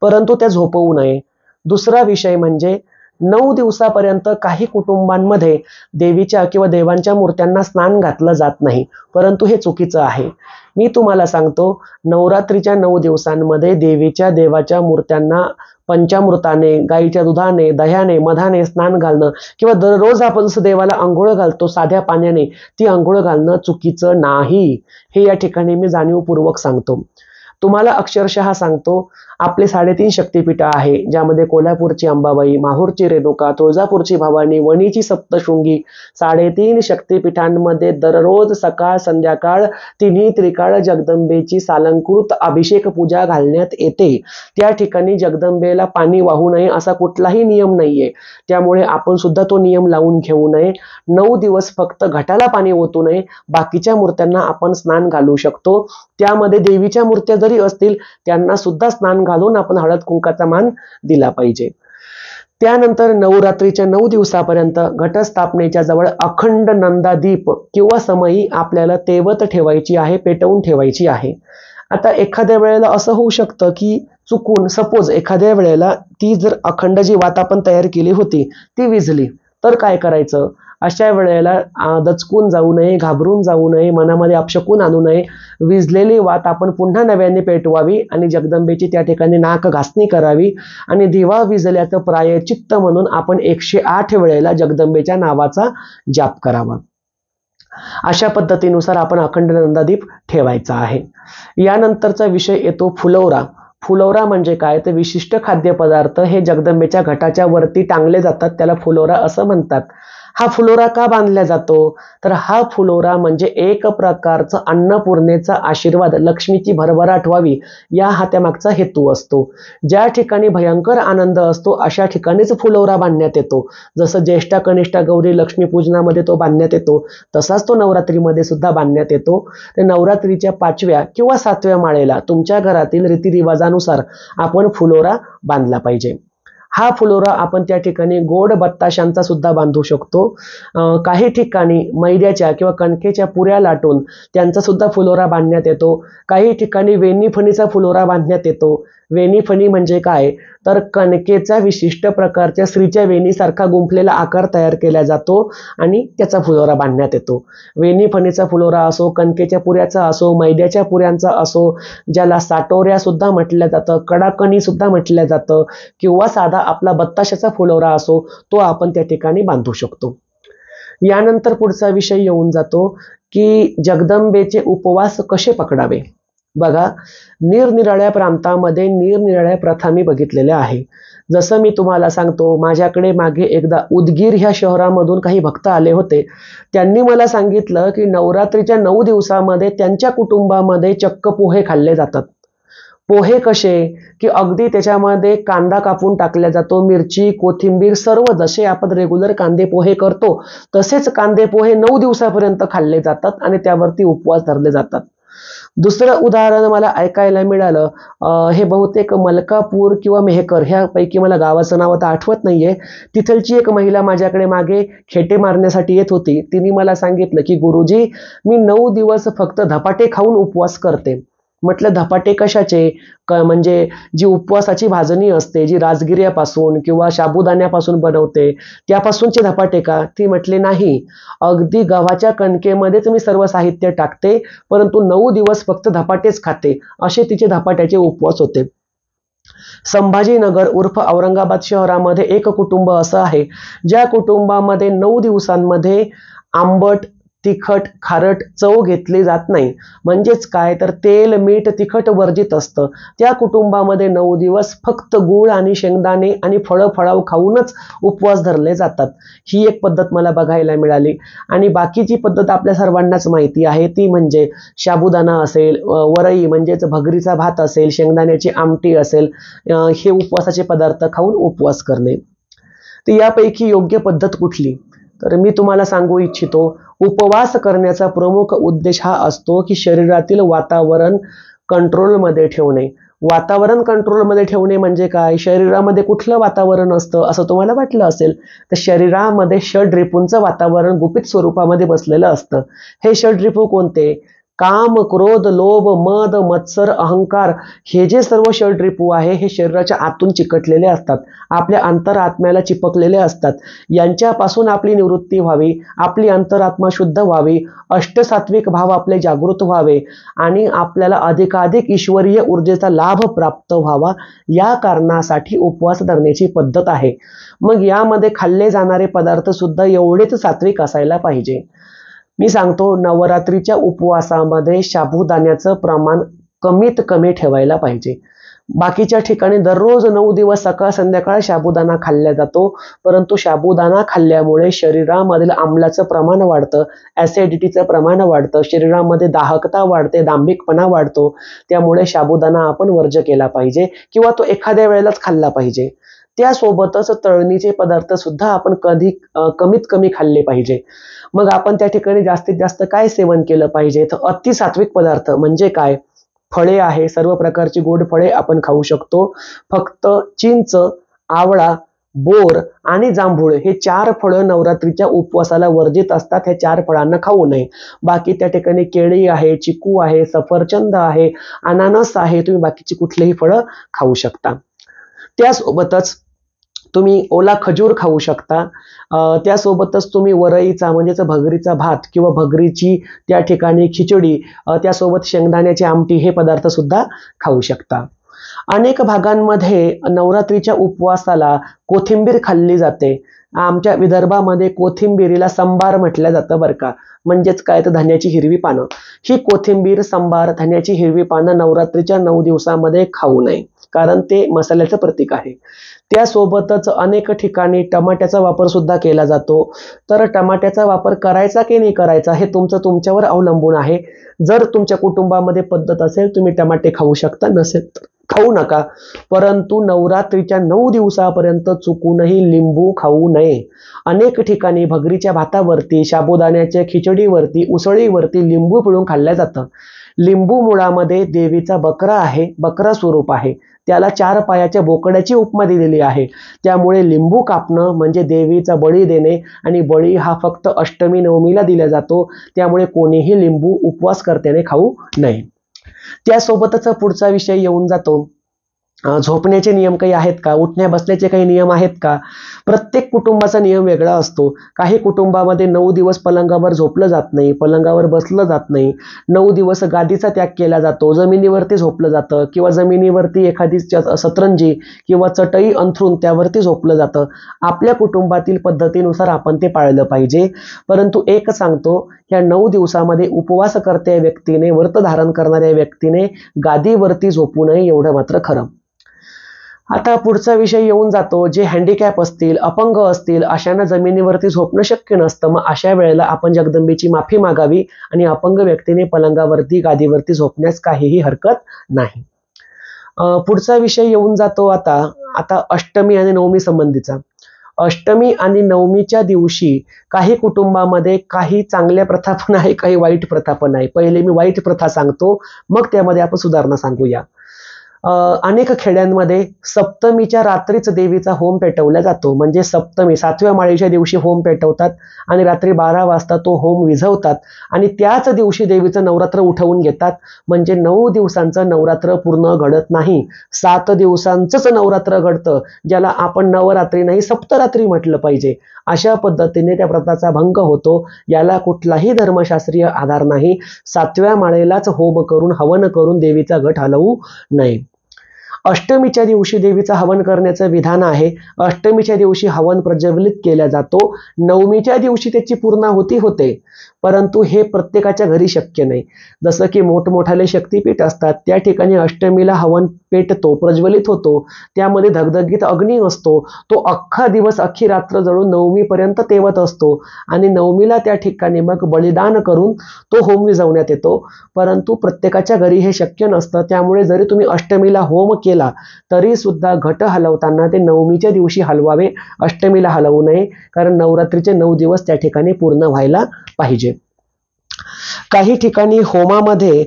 परंतु त्या झोपवू नये. दुसरा विषय म्हणजे 9 दिवसापर्यंत काही कुटुंबांमध्ये देवीच्या किंवा देवांच्या मूर्त्यांना स्नान घातलं जात नाही, परंतु हे चुकीचं आहे. मी तुम्हाला सांगतो, नवरात्रीच्या 9 दिवसांमध्ये देवीच्या देवाच्या मूर्त्यांना पंचामृताने, गाईच्या दुधाने, दह्याने, मधाने स्नान घालणं किंवा दररोज आपण जसं देवाला आंघोळ घालतो साध्या पाण्याने, ती आंघोळ घालणं चुकीचं नाही. हे या ठिकाणी मी जाणीवपूर्वक सांगतो. तुम्हाला अक्षरशः सांगतो, आपले 3.5 शक्तिपीठ आहे, ज्यामध्ये कोल्हापूरची अंबाबाई, माहूरची रेणुका, तुळजापूरची भवानी, वणीची सप्तशृंगी, 3.5 शक्तिपीठांमध्ये दररोज सकाळ संध्याकाळ तिन्ही त्रिकाळ जगदंबेची सालंकृत अभिषेक पूजा घालण्यात येते. त्या ठिकाणी जगदंबेला पाणी वाहू नये असा कुठलाही नियम नाहीये, त्यामुळे आपण सुद्धा तो नियम लावून घेऊ नये. 9 दिवस फक्त घटाला पाणी ओतू नये, बाकीच्या मूर्त्यांना आपण स्नान घालू शकतो. त्यामध्ये देवीच्या मूर्त्या जरी असतील त्यांना सुद्धा स्नान घालून आपण हळद कुंकाचा मान दिला पाहिजे. त्यानंतर नवरात्रीच्या 9 दिवसापर्यंत घटस्थापनेच्या जवळ अखंड नंदादीप किंवा समई आपल्याला तेवत ठेवायची आहे, पेटवून ठेवायची आहे. आता एखाद्या वेळेला असं होऊ शकतं की चुकून सपोज एखाद्या वेळेला ती जर अखंड जी वात आपण तयार केली होती ती विझली, तर काय करायचं? अशा वेळेला दचकून जाऊ नये, घाबरून जाऊ नये, मनामध्ये अपशकून आणू नये. विझलेली वात आपण पुन्हा नव्याने पेटवावी आणि जगदंबेची त्या ठिकाणी नाक घासणी करावी आणि दिवा विझल्याचं प्रायश्चित्त म्हणून आपण 108 वेळेला जगदंबेच्या नावाचा जाप करावा. अशा पद्धतीनुसार आपण अखंड नंदादीप ठेवायचा आहे. यानंतरचा विषय येतो फुलवरा. फुलवरा म्हणजे काय? तर विशिष्ट खाद्यपदार्थ हे जगदंबेच्या घटाच्या वरती टांगले जातात, त्याला फुलवरा असं म्हणतात. हा फुलोरा का बांधला जातो? तर हा फुलोरा म्हणजे एक प्रकारचं अन्नपूर्णेचा आशीर्वाद, लक्ष्मीची भरभराट व्हावी, या हा त्यामागचा हेतू असतो. ज्या ठिकाणी भयंकर आनंद असतो अशा ठिकाणीच फुलोरा बांधण्यात येतो. जसं ज्येष्ठा कनिष्ठा गौरी लक्ष्मी पूजनामध्ये तो बांधण्यात येतो, तसाच तो नवरात्रीमध्ये सुद्धा बांधण्यात येतो. तर नवरात्रीच्या 5व्या किंवा 7व्या माळेला तुमच्या घरातील रीतिरिवाजानुसार आपण फुलोरा बांधला पाहिजे. हा फुलोरा आपण त्या ठिकाणी गोड बत्ताशांचा सुद्धा बांधू शकतो. काही ठिकाणी मैद्याच्या किंवा कणकेच्या पुऱ्या लाटून त्यांचा सुद्धा फुलोरा बांधण्यात येतो. काही ठिकाणी वेणीफणीचा फुलोरा बांधण्यात येतो. वेणीफणी म्हणजे काय? तर कणकेचा विशिष्ट प्रकारच्या स्त्रीच्या वेणीसारखा गुंफलेला आकार तयार केला जातो आणि त्याचा फुलोरा बांधण्यात येतो. वेणीफणीचा फुलोरा असो, कणकेच्या पुऱ्याचा असो, मैद्याच्या पुऱ्यांचा असो, ज्याला साटोऱ्या सुद्धा म्हटलं जातं, कडाकणी सुद्धा म्हटलं जातं, किंवा साधा आपला बत्ताशाचा फुलोरा असो, तो आपण त्या ठिकाणी बांधू शकतो. यानंतर पुढचा विषय येऊन जातो की जगदंबेचे उपवास कसे पकडावे. बघा, निरनिराळ्या प्रांतामध्ये निरनिराळ्या प्रथा मी बघितलेल्या आहे. जसं मी तुम्हाला सांगतो, माझ्याकडे मागे एकदा उदगीर ह्या शहरामधून काही भक्त आले होते. त्यांनी मला सांगितलं की नवरात्रीच्या 9 दिवसामध्ये त्यांच्या कुटुंबामध्ये चक्क पोहे खाल्ले जातात. पोहे कसे? की अगदी त्याच्यामध्ये कांदा कापून टाकला जातो, मिरची, कोथिंबीर, सर्व जसे आपण रेग्युलर कांदे पोहे करतो तसेच कांदे पोहे 9 दिवसापर्यंत खाल्ले जातात आणि त्यावरती उपवास धरले जातात. दुसरं उदाहरण मला ऐकायला मिळालं, हे बहुतेक मलकापूर किंवा मेहकर ह्यापैकी मला गावाचं नाव आता आठवत नाहीये. तिथलची एक महिला माझ्याकडे मागे खेटे मारण्यासाठी येत होती. तिने मला सांगितलं की गुरुजी, मी 9 दिवस फक्त धपाटे खाऊन उपवास करते. म्हटलं धपाटे कशाचे? म्हणजे जी उपवासाची भाजणी असते, जी राजगिऱ्यापासून किंवा साबुदाण्यापासून बनवते, त्यापासूनचे धपाटे का? ती म्हटली नाही, अगदी गव्हाच्या कणकेमध्येच मी सर्व साहित्य टाकते, परंतु 9 दिवस फक्त धपाटेच खाते. असे तिचे धपाट्याचे उपवास होते. संभाजीनगर उर्फ औरंगाबाद शहरामध्ये एक कुटुंब असं आहे, ज्या कुटुंबामध्ये 9 दिवसांमध्ये आंबट, तिखट, खारट चव घेतली जात नाही. म्हणजेच काय तर तेल, मीठ, तिखट वर्जित असतं. त्या कुटुंबामध्ये 9 दिवस फक्त गूळ आणि शेंगदाणे आणि फळाव खाऊनच उपवास धरले जातात. ही एक पद्धत मला बघायला मिळाली. आणि बाकीची पद्धत आपल्या सर्वांनाच माहिती आहे, ती म्हणजे साबुदाणा असेल, वरई म्हणजेच भगरीचा भात असेल, शेंगदाण्याची आमटी असेल, हे उपवासाचे पदार्थ खाऊन उपवास करणे. तर यापैकी योग्य पद्धत कुठली? तर मी तुम्हाला सांगू इच्छितो, उपवास करण्याचा प्रमुख उद्देश हा असतो की शरीरातील वातावरण कंट्रोलमध्ये ठेवणे. वातावरण कंट्रोलमध्ये ठेवणे म्हणजे काय? शरीरामध्ये कुठलं वातावरण असतं असं तुम्हाला वाटलं असेल, तर शरीरामध्ये षड्रिपूंचं वातावरण गुपित स्वरूपामध्ये बसलेलं असतं. हे षड्रिपू कोणते? काम, क्रोध, लोभ, मद, मत्सर, अहंकार, हे जे सर्व षड्रिपू आहे हे शरीराच्या आतून चिकटलेले असतात, आपल्या अंतरात्म्याला चिपकलेले असतात. यांच्यापासून आपली निवृत्ती व्हावी, आपली अंतरात्मा शुद्ध व्हावी, अष्टसात्विक भाव आपले जागृत व्हावे आणि आपल्याला अधिकाधिक ईश्वरीय ऊर्जेचा लाभ प्राप्त व्हावा, या कारणासाठी उपवास धरण्याची पद्धत आहे. मग यामध्ये खाल्ले जाणारे पदार्थ सुद्धा एवढेच सात्विक असायला पाहिजे. मी सांगतो, नवरात्रीच्या उपवासामध्ये साबुदाण्याचं प्रमाण कमीत कमी ठेवायला पाहिजे. बाकीच्या ठिकाणी दररोज 9 दिवस सकाळ संध्याकाळ साबुदाणा खाल्ला जातो, परंतु साबुदाणा खाल्ल्यामुळे शरीरामधील आम्लाचं प्रमाण वाढतं, ॲसिडिटीचं प्रमाण वाढतं, शरीरामध्ये दाहकता वाढते, दांभिकपणा वाढतो. त्यामुळे साबुदाणा आपण वर्ज्य केला पाहिजे किंवा तो एखाद्या वेळेलाच खाल्ला पाहिजे. त्यासोबतच तळणीचे पदार्थ सुद्धा आपण कमीत कमी खाल्ले पाहिजे. मग आपण त्या ठिकाणी जास्तीत जास्त काय सेवन केलं पाहिजे? तर अतिसात्विक पदार्थ म्हणजे काय? फळे आहे, सर्व प्रकारची गोड फळे आपण खाऊ शकतो. फक्त चिंच, आवळा, बोर आणि जांभूळ हे 4 फळं नवरात्रीच्या उपवासाला वर्जित असतात. हे 4 फळांना खाऊ नये. बाकी त्या ठिकाणी केळी आहे, चिकू आहे, सफरचंद आहे, अननस आहे, तुम्ही बाकीची कुठलीही फळं खाऊ शकता. त्यासोबतच तुम्ही ओला खजूर खाऊ शकता. त्यासोबतच तुम्ही वरईचा म्हणजेच भगरीचा भात किंवा भगरीची त्या ठिकाणी खिचडी, त्यासोबत शेंगदाण्याची आमटी हे पदार्थ सुद्धा खाऊ शकता. अनेक भागांमध्ये नवरात्रीच्या उपवासाला कोथिंबीर खाल्ली जाते. आमच्या विदर्भामध्ये कोथिंबीरीला संबार म्हटलं जातं बरं का. म्हणजेच काय तर धन्याची हिरवी पानं. ही कोथिंबीर, संबार, धन्याची हिरवी पानं नवरात्रीच्या 9 दिवसामध्ये खाऊ नये, कारण ते मसाल्याचं प्रतीक आहे. त्यासोबतच अनेक ठिकाणी टमाट्याचा वापर सुद्धा केला जातो. तर टमाट्याचा वापर करायचा की नाही करायचा हे तुमच्यावर अवलंबून आहे. जर तुमच्या कुटुंबामध्ये पद्धत असेल, तुम्ही टमाटे खाऊ शकता, नसेल तर खाऊ नका. परंतु नवरात्रीच्या 9 दिवसापर्यंत चुकूनही लिंबू खाऊ नये. अनेक ठिकाणी भगरीच्या भातावरती, साबुदाण्याच्या खिचडीवरती, उसळीवरती लिंबू पिळून खाल्लं जातं. लिंबू मुळामध्ये देवीचा बकरा आहे, बकरा स्वरूप आहे. त्याला 4 पायाच्या बोकड्याची उपमा दिलेली आहे. त्यामुळे लिंबू कापणं म्हणजे देवीचा बळी देणे, आणि बळी हा फक्त अष्टमी नवमीला दिला जातो. त्यामुळे कोणीही लिंबू उपवासकर्त्याने खाऊ नये. त्यासोबतच पुढचा विषय येऊन जातो, झोपण्याचे नियम काही आहेत का? उठण्या बसण्याचे काही नियम आहेत का? प्रत्येक कुटुंबाचा नियम वेगळा असतो. काही कुटुंबामध्ये 9 दिवस पलंगावर झोपलं जात नाही, पलंगावर बसलं जात नाही. 9 दिवस गादीचा त्याग केला जातो, जमिनीवरती झोपलं जातं किंवा जमिनीवरती एखादी सतरंजी किंवा चटई अंथरून त्यावरती झोपलं जातं. आपल्या कुटुंबातील पद्धतीनुसार आपण ते पाळलं पाहिजे. परंतु एक सांगतो, या 9 दिवसामध्ये उपवास करत्या व्यक्तीने, व्रत धारण करणाऱ्या व्यक्तीने गादीवरती झोपू नये, एवढं मात्र खरं. आता पुढचा विषय येऊन जातो, जे हँडिकॅप असतील, अपंग असतील, अशांना जमिनीवरती झोपणं शक्य नसतं. मग अशा वेळेला आपण जगदंबेची माफी मागावी आणि अपंग व्यक्तीने पलंगावरती, गादीवरती झोपण्यास काहीही हरकत नाही. पुढचा विषय येऊन जातो आता अष्टमी आणि नवमी संबंधीचा. अष्टमी आणि नवमीच्या दिवशी काही कुटुंबामध्ये काही चांगल्या प्रथा पण आहे, काही वाईट प्रथा पण आहे. पहिले मी वाईट प्रथा सांगतो, मग त्यामध्ये आपण सुधारणा सांगूया. अनेक खेड्यांमध्ये सप्तमीच्या रात्रीच देवीचा होम पेटवला जातो. म्हणजे सप्तमी 7व्या माळेच्या दिवशी होम पेटवतात आणि रात्री 12 वाजता तो होम विझवतात आणि त्याच दिवशी देवीचं नवरात्र उठवून घेतात. म्हणजे 9 दिवसांचं नवरात्र पूर्ण घडत नाही, 7 दिवसांचंच नवरात्र घडतं, ज्याला आपण नवरात्री नाही सप्तरात्री म्हटलं पाहिजे. अशा पद्धतीने त्या प्रथाचा भंग होतो. याला कुठलाही धर्मशास्त्रीय आधार नाही. 7व्या माळेलाच होम करून हवन करून देवीचा घट हलवू नये. अष्टमीच्या दिवशी देवीचं हवन करण्याचं विधान आहे. अष्टमीच्या दिवशी हवन प्रज्वलित केला जातो. नवमीच्या दिवशी त्याची पूर्णाहुती होते, परंतु हे प्रत्येकाच्या घरी शक्य नाही. जसं की मोठमोठाले शक्तिपीठ असतात, त्या ठिकाणी अष्टमीला हवन पेटतो, प्रज्वलित होतो, त्यामध्ये धगधगीत अग्नी असतो, तो अख्खा दिवस अख्खी रात्र जळून नवमीपर्यंत तेवत असतो आणि नवमीला त्या ठिकाणी मग बलिदान करून तो होम विझवण्यात येतो. परंतु प्रत्येकाच्या घरी हे शक्य नसतं. त्यामुळे जरी तुम्ही अष्टमीला होम केला तरी सुद्धा घट हलवताना ते नवमीच्या दिवशी हलवावे, अष्टमीला हलवू नये, कारण नवरात्रीचे 9 दिवस त्या ठिकाणी पूर्ण व्हायला पाहिजे. काही ठिकाणी होमामध्ये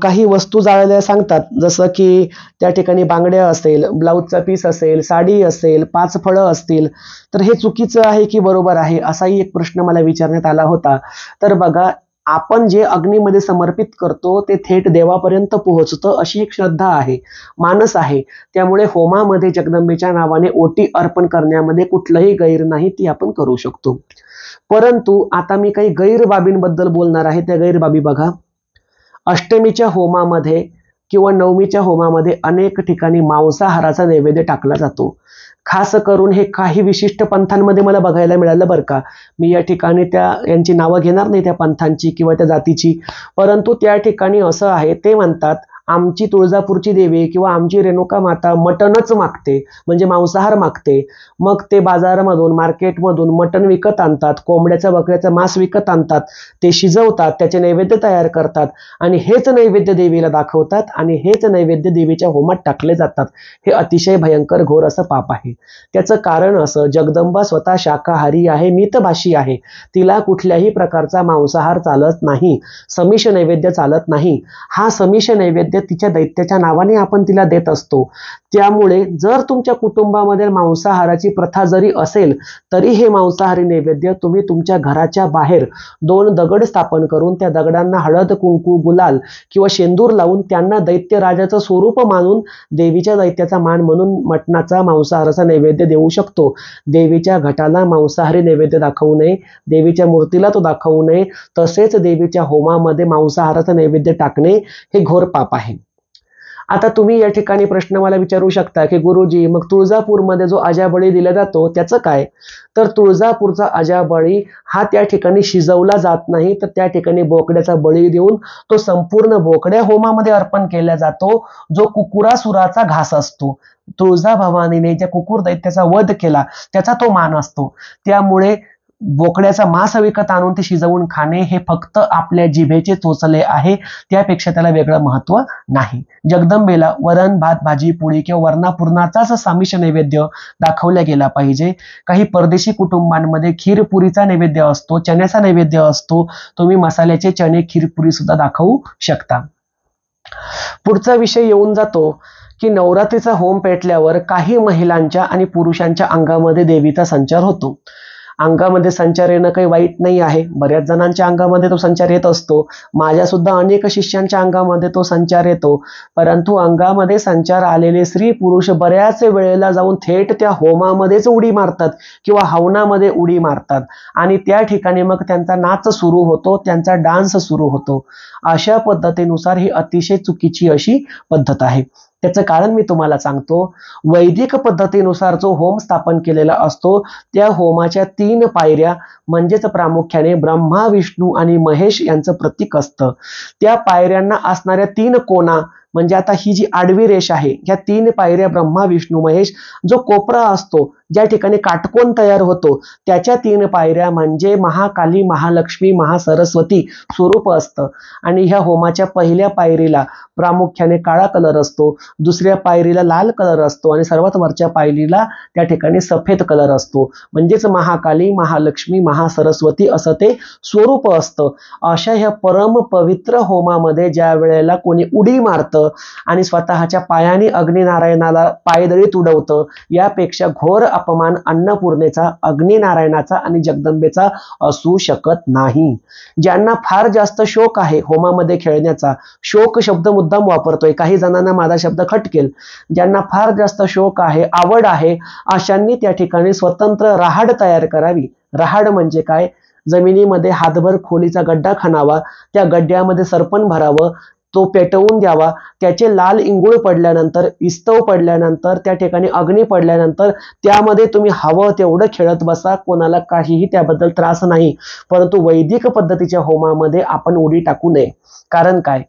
काही वस्तू जाळल्या सांगतात, जसं की त्या ठिकाणी बांगड्या असेल, ब्लाऊजचा पीस असेल, साडी असेल, 5 फळं असतील. तर हे चुकीचं आहे की बरोबर आहे, असाही एक प्रश्न मला विचारण्यात आला होता. तर बघा, आपण जे अग्नीमध्ये समर्पित करतो ते थेट देवापर्यंत पोहोचतं, अशी एक श्रद्धा आहे, मानस आहे. त्यामुळे होमामध्ये जगदंबेच्या नावाने ओटी अर्पण करण्यामध्ये कुठलंही गैर नाही, ती आपण करू शकतो. परंतु आता मी काही गैरबाबींबद्दल बोलणार आहे. त्या गैरबाबी बघा. अष्टमीच्या होमामध्ये किंवा नवमीच्या होमामध्ये अनेक ठिकाणी मांसाहाराचा नैवेद्य टाकला जातो. खास करून हे काही विशिष्ट पंथांमध्ये मला बघायला मिळालं बरं का. मी या ठिकाणी यांची नावं घेणार नाही, त्या पंथांची किंवा त्या जातीची. परंतु त्या ठिकाणी असं आहे, ते म्हणतात आमची तुळजापूरची देवी किंवा आमची रेणुका माता मटणच मागते, म्हणजे मांसाहार मागते. मग ते बाजारामधून मार्केटमधून मटण विकत आणतात, कोंबड्याचं बकऱ्याचं मांस विकत आणतात, ते शिजवतात, त्याचे नैवेद्य तयार करतात आणि हेच नैवेद्य देवीला दाखवतात आणि हेच नैवेद्य देवीच्या होमात टाकले जातात. हे अतिशय भयंकर घोर असं पाप आहे. त्याचं कारण असं, जगदंबा स्वतः शाकाहारी आहे, मितभाषी आहे. तिला कुठल्याही प्रकारचा मांसाहार चालत नाही, समिष नैवेद्य चालत नाही. हा समिष नैवेद्य तिच्या दैत्याच्या नावाने आपण तिला देत असतो. त्यामुळे जर तुमच्या कुटुंबामध्ये मांसाहाराची प्रथा जरी असेल तरी हे मांसाहारी नैवेद्य तुम्ही तुमच्या घराच्या बाहेर 2 दगड स्थापन करून त्या दगडांना हळद कुंकू गुलाल किंवा शेंदूर लावून त्यांना दैत्य राजाचं स्वरूप मानून देवीच्या दैत्याचा मान म्हणून मटणाचा मांसाहाराचा नैवेद्य देऊ शकतो. देवीच्या घटाला मांसाहारी नैवेद्य दाखवू नये, देवीच्या मूर्तीला तो दाखवू नये. तसेच देवीच्या होमामध्ये मांसाहाराचा नैवेद्य टाकणे हे घोर पाप आहे. आता तुम्ही या ठिकाणी प्रश्न मला विचारू शकता की गुरुजी, मग तुळजापूरमध्ये जो अजाबळी दिला जातो त्याचं काय? तर तुळजापूरचा अजाबळी हा त्या ठिकाणी शिजवला जात नाही, तर त्या ठिकाणी बोकड्याचा बळी देऊन तो संपूर्ण बोकड्या होमामध्ये अर्पण केला जातो, जो कुकुरासुराचा घास असतो. तुळजाभवानीने ज्या कुकुर दैत्याचा वध केला त्याचा तो मान असतो. त्यामुळे बोकड्याचा मांस विकत आणून ते शिजवून खाणे हे फक्त आपल्या जिभेचे चोचले आहे, त्यापेक्षा त्याला वेगळं महत्व नाही. जगदंबेला वरण भात भाजी पोळी किंवा वर्णापूर्णाचाच सामिष नैवेद्य दाखवला गेला पाहिजे. काही परदेशी कुटुंबांमध्ये खीरपुरीचा नैवेद्य असतो, चण्याचा नैवेद्य असतो. तुम्ही मसाल्याचे चणे खीरपुरी सुद्धा दाखवू शकता. पुढचा विषय येऊन जातो की नवरात्रीचा होम पेटल्यावर काही महिलांच्या आणि पुरुषांच्या अंगामध्ये देवीचा संचार होतो. अंगामध्ये संचार येणं काही वाईट नाही आहे. बऱ्याच जणांच्या अंगामध्ये तो संचार येत असतो. माझ्या सुद्धा अनेक शिष्यांच्या अंगामध्ये तो संचार येतो. परंतु अंगामध्ये संचार आलेले स्त्री पुरुष बऱ्याच वेळेला जाऊन थेट त्या होमामध्येच उडी मारतात किंवा हवनामध्ये उडी मारतात आणि त्या ठिकाणी मग त्यांचा नाच सुरू होतो, त्यांचा डान्स सुरू होतो. अशा पद्धतीनुसार ही अतिशय चुकीची अशी पद्धत आहे. त्याचं कारण मी तुम्हाला सांगतो. वैदिक पद्धतीनुसार जो होम स्थापन केलेला असतो त्या होमाच्या 3 पायऱ्या म्हणजेच प्रामुख्याने ब्रह्मा विष्णू आणि महेश यांचं प्रतीक असतं. त्या पायऱ्यांना असणाऱ्या 3 कोना म्हणजे आता ही जी आडवी रेष आहे, ह्या 3 पायऱ्या ब्रह्मा विष्णू महेश, जो कोपरा असतो ज्या ठिकाणी काटकोन तयार होतो त्याच्या 3 पायऱ्या म्हणजे महाकाली, महालक्ष्मी, महासरस्वती स्वरूप असतं. आणि ह्या होमाच्या पहिल्या पायरीला प्रामुख्याने काळा कलर असतो, दुसऱ्या पायरीला लाल कलर असतो आणि सर्वात वरच्या पायरीला त्या ठिकाणी सफेद कलर असतो. म्हणजेच महाकाली, महालक्ष्मी, महासरस्वती असं ते स्वरूप असतं. अशा ह्या परम पवित्र होमामध्ये ज्या वेळेला कोणी उडी मारतं आणि स्वतःच्या पायाने अग्निनारायणाला पायदळीत उडवतं, यापेक्षा घोर अपमान अन्नपूर्णेचा, अग्निनारायणाचा आणि जगदंबेचा असू शकत नाही. ज्यांना फार जास्त शौक आहे होमामध्ये खेळण्याचा, शौक शब्द मुद्दाम वापरतोय, काही जणांना माझा शब्द खटकेल, ज्यांना फार जास्त शौक आहे, आवड आहे, अशांनी त्या ठिकाणी स्वतंत्र रहाड तयार करावी. रहाड म्हणजे काय? जमिनीमध्ये हातभर खोलीचा गड्डा खणावा, त्या गड्ड्यामध्ये सरपण भरावं, तो पेटवून द्यावा, त्याचे लाल इंगूळ पडल्यानंतर, इस्तव पडल्यानंतर, त्या ठिकाणी अग्नी पडल्यानंतर त्यामध्ये तुम्ही हवं तेवढं खेळत बसा, कोणाला काहीही त्याबद्दल त्रास नाही. परंतु वैदिक पद्धतीच्या होमामध्ये आपण उडी टाकू नये. कारण काय?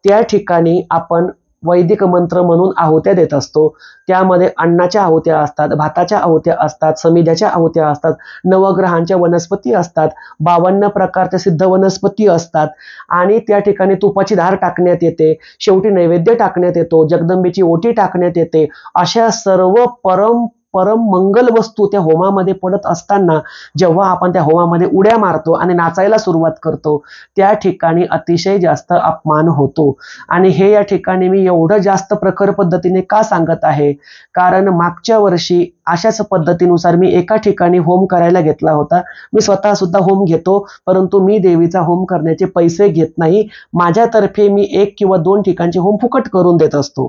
त्या ठिकाणी आपण वैदिक मंत्र म्हणून आहुत्या देत असतो. त्यामध्ये अन्नाच्या आहुत्या असतात, भाताच्या आहुत्या असतात, समिध्याच्या आहुत्या असतात, नवग्रहांच्या वनस्पती असतात, 52 प्रकारच्या सिद्ध वनस्पती असतात आणि त्या ठिकाणी तुपाची धार टाकण्यात येते, शेवटी नैवेद्य टाकण्यात येतो, जगदंबेची ओटी टाकण्यात येते. अशा सर्व परम मंगल वस्तू त्या होमामध्ये पडत असताना जेव्हा आपण त्या होमामध्ये उड्या मारतो आणि नाचायला सुरुवात करतो, त्या ठिकाणी अतिशय जास्त अपमान होतो. आणि हे या ठिकाणी मी एवढं जास्त प्रखर पद्धतीने का सांगत आहे? कारण मागच्या वर्षी अशाच पद्धतीनुसार मी एका ठिकाणी होम करायला घेतला होता. मी स्वतः सुद्धा होम घेतो, परंतु मी देवीचा होम करण्याचे पैसे घेत नाही. माझ्यातर्फे मी 1 किंवा 2 ठिकाणचे होम फुकट करून देत असतो.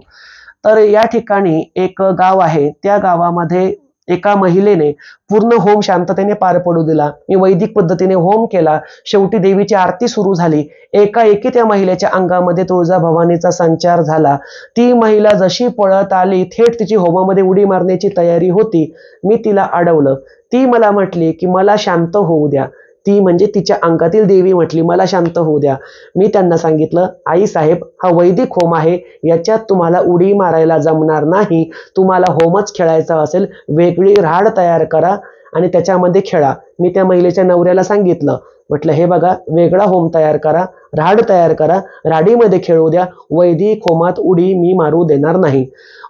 तर या ठिकाणी एक गाव आहे, त्या गावामध्ये एका महिलेने पूर्ण होम शांततेने पार पडू दिला. मी वैदिक पद्धतीने होम केला. शेवटी देवीची आरती सुरू झाली. एकाएकी त्या महिलेच्या अंगामध्ये तुळजाभवानीचा संचार झाला. ती महिला जशी पळत आली, थेट तिची होमामध्ये उडी मारण्याची तयारी होती. मी तिला अडवलं. ती मला म्हटली की मला शांत होऊ द्या. ती म्हणजे तिच्या अंगातील देवी म्हटली मला शांत होऊ द्या. मी त्यांना सांगितलं, आई साहेब, हा वैदिक होम आहे, याच्यात तुम्हाला उडी मारायला जमणार नाही. तुम्हाला होमच खेळायचा असेल, वेगळी राहाड तयार करा आणि त्याच्यामध्ये खेळा. मी त्या महिलेच्या नवऱ्याला सांगितलं, म्हटलं हे बघा, वेगळा होम तयार करा, राहाड तयार करा, राडीमध्ये खेळू द्या, वैदिक होमात उडी मी मारू देणार नाही.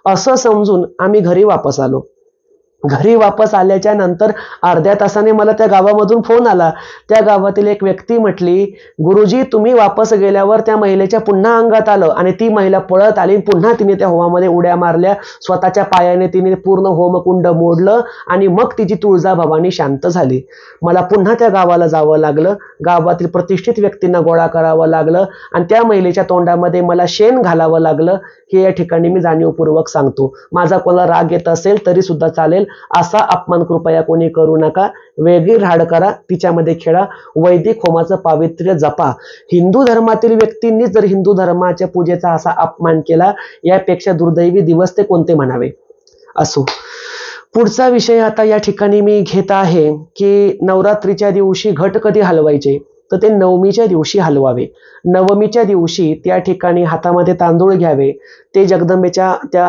असं समजून आम्ही घरी वापस आलो. घरी वापस आल्याच्या नंतर अर्ध्या तासाने मला त्या गावामधून फोन आला. त्या गावातील एक व्यक्ती म्हटली, गुरुजी तुम्ही वापस गेल्यावर त्या महिलेच्या पुन्हा अंगात आलं आणि ती महिला पळत आली, पुन्हा तिने त्या होमामध्ये उड्या मारल्या, स्वतःच्या पायाने तिने पूर्ण होमकुंड मोडलं आणि मग तिची तुळजाभवानी शांत झाली. मला पुन्हा त्या गावाला जावं लागलं, गावातील प्रतिष्ठित व्यक्तींना गोळा करावं लागलं आणि त्या महिलेच्या तोंडामध्ये मला शेण घालावं लागलं. हे या ठिकाणी मी जाणीवपूर्वक सांगतो. माझा कोणाला राग येत असेल तरी सुद्धा चालेल, असा अपमान कृपया कोणी करू नका. वेगळी राहाड करा, तिच्यामध्ये खेळा, वैदिक होमाचं पावित्र्य जपा. हिंदू धर्मातील व्यक्तींनी जर हिंदू धर्माच्या पूजेचा असा अपमान केला, यापेक्षा दुर्दैवी दिवस ते कोणते म्हणावे. असो, पुढचा विषय आता या ठिकाणी मी घेत आहे की नवरात्रीच्या दिवशी घट कधी हलवायचे, तर ते नवमीच्या दिवशी हलवावे. नवमीच्या दिवशी त्या ठिकाणी हातामध्ये तांदूळ घ्यावे, ते जगदंबेच्या त्या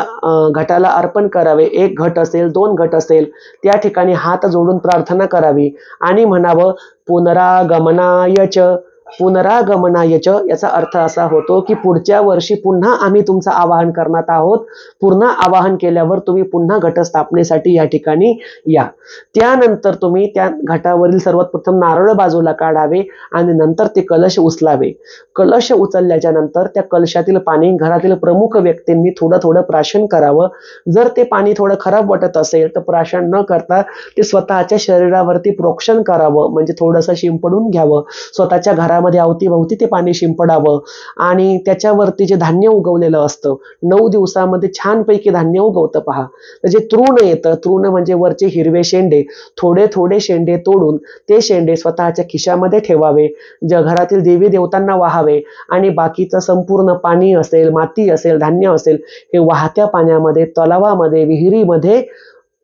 घटाला अर्पण करावे. 1 घट असेल, 2 घट असेल, त्या ठिकाणी हात जोडून प्रार्थना करावी आणि म्हणावं पुनरागमनाय च पुनरागमनाय च. याचा अर्थ असा होतो की पुढच्या वर्षी पुन्हा आम्ही तुमचं आवाहन करणार आहोत. पूर्ण आवाहन केल्यावर तुम्ही पुन्हा घटस्थापनेसाठी या ठिकाणी या. त्यानंतर तुम्ही त्या घटावरील सर्वात प्रथम नारळ बाजूला काढावे आणि नंतर ते कलश उचलावे. कलश उचलल्याच्या नंतर त्या कलशातील पाणी घरातील प्रमुख व्यक्तींनी थोडं थोडं प्राशन करावं. जर ते पाणी थोडं खराब वाटत असेल तर प्राशन न करता ते स्वतःच्या शरीरावरती प्रोक्षण करावं, म्हणजे थोडंसं शिंपडून घ्यावं. स्वतःच्या घरामध्ये अवतीभवती ते पाणी शिंपडावं आणि त्याच्यावरती जे धान्य उगवलेलं असतं, 9 दिवसामध्ये छानपैकी धान्य उगवतं पहा. तर जे तृण येतं, तृण म्हणजे वरचे हिरवे शेंडे, थोडे थोडे शेंडे तोडून ते शेंडे स्वतःच्या खिशामध्ये ठेवावे, घरातील देवी देवतांना वाहावे आणि बाकीचं संपूर्ण पाणी असेल, माती असेल, धान्य असेल, हे वाहत्या पाण्यामध्ये, तलावामध्ये, विहिरीमध्ये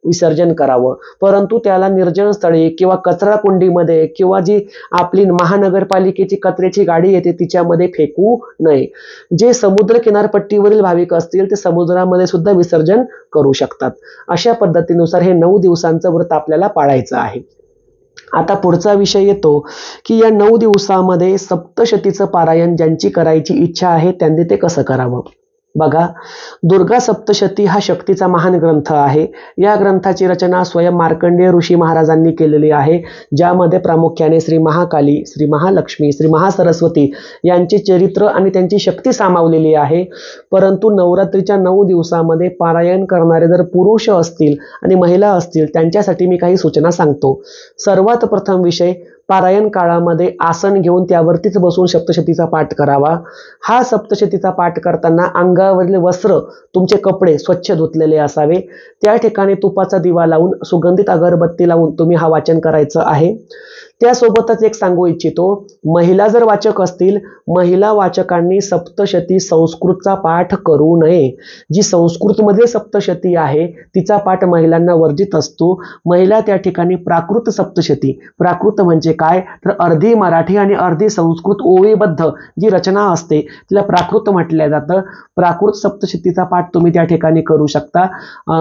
विसर्जन करावं, परंतु त्याला निर्जन स्थळी किंवा कचरा कुंडीमध्ये किंवा जी आपली महानगरपालिकेची कचऱ्याची गाडी येते तिच्यामध्ये फेकू नये. जे समुद्र किनारपट्टीवरील भाविक असतील ते समुद्रामध्ये सुद्धा विसर्जन करू शकतात. अशा पद्धतीनुसार हे 9 दिवसांचं व्रत आपल्याला पाळायचं आहे. आता पुढचा विषय येतो की या 9 दिवसामध्ये सप्तशतीचं पारायण ज्यांची करायची इच्छा आहे त्यांनी ते कसं करावं. बघा, दुर्गा सप्तशती हा शक्तीचा महान ग्रंथ आहे. या ग्रंथाची रचना स्वयं मार्कंडेय ऋषी महाराजांनी केलेली आहे, ज्यामध्ये प्रामुख्याने श्री महाकाली, श्री महालक्ष्मी, श्री महासरस्वती यांचे चरित्र आणि त्यांची शक्ती सामावलेली आहे. परंतु नवरात्रीच्या 9 दिवसामध्ये पारायण करणारे जर पुरुष असतील आणि महिला असतील त्यांच्यासाठी मी काही सूचना सांगतो. सर्वात प्रथम विषय, पारायण काळामध्ये आसन घेऊन त्यावरतीच बसून सप्तशतीचा पाठ करावा. हा सप्तशतीचा पाठ करताना अंगावरील वस्त्र, तुमचे कपडे स्वच्छ धुतलेले असावे. त्या ठिकाणी तुपाचा दिवा लावून सुगंधित अगरबत्ती लावून तुम्ही हा वाचन करायचं आहे. त्यासोबतच एक सांगू इच्छितो, महिला जर वाचक असतील, महिला वाचकांनी सप्तशती संस्कृतचा पाठ करू नये. जी संस्कृतमध्ये सप्तशती आहे तिचा पाठ महिलांना वर्जित असतो. महिला त्या ठिकाणी प्राकृत सप्तशती, प्राकृत म्हणजे काय तर अर्धी मराठी आणि अर्धी संस्कृत ओवीबद्ध जी रचना असते तिला प्राकृत म्हटलं जातं. प्राकृत सप्तशतीचा पाठ तुम्ही त्या ठिकाणी करू शकता.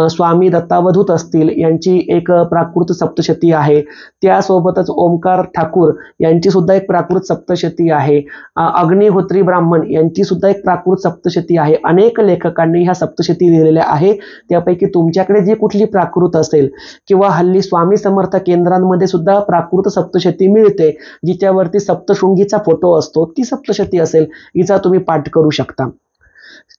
स्वामी दत्तावधूत असतील यांची एक प्राकृत सप्तशती आहे. त्यासोबतच ओमकार ठाकूर यांची सुद्धा एक प्राकृत सप्तशती आहे. अग्निहोत्री ब्राह्मण यांची सुद्धा एक प्राकृत सप्तशती आहे. अनेक लेखकांनी ह्या सप्तशती लिहिलेल्या आहे. त्यापैकी तुमच्याकडे जी कुठली प्राकृत असेल किंवा हल्ली स्वामी समर्थ केंद्रांमध्ये सुद्धा प्राकृत सप्तशती मिळते, जिच्यावरती सप्तशृंगीचा फोटो असतो, ती सप्तशती असेल, हिचा तुम्ही पाठ करू शकता.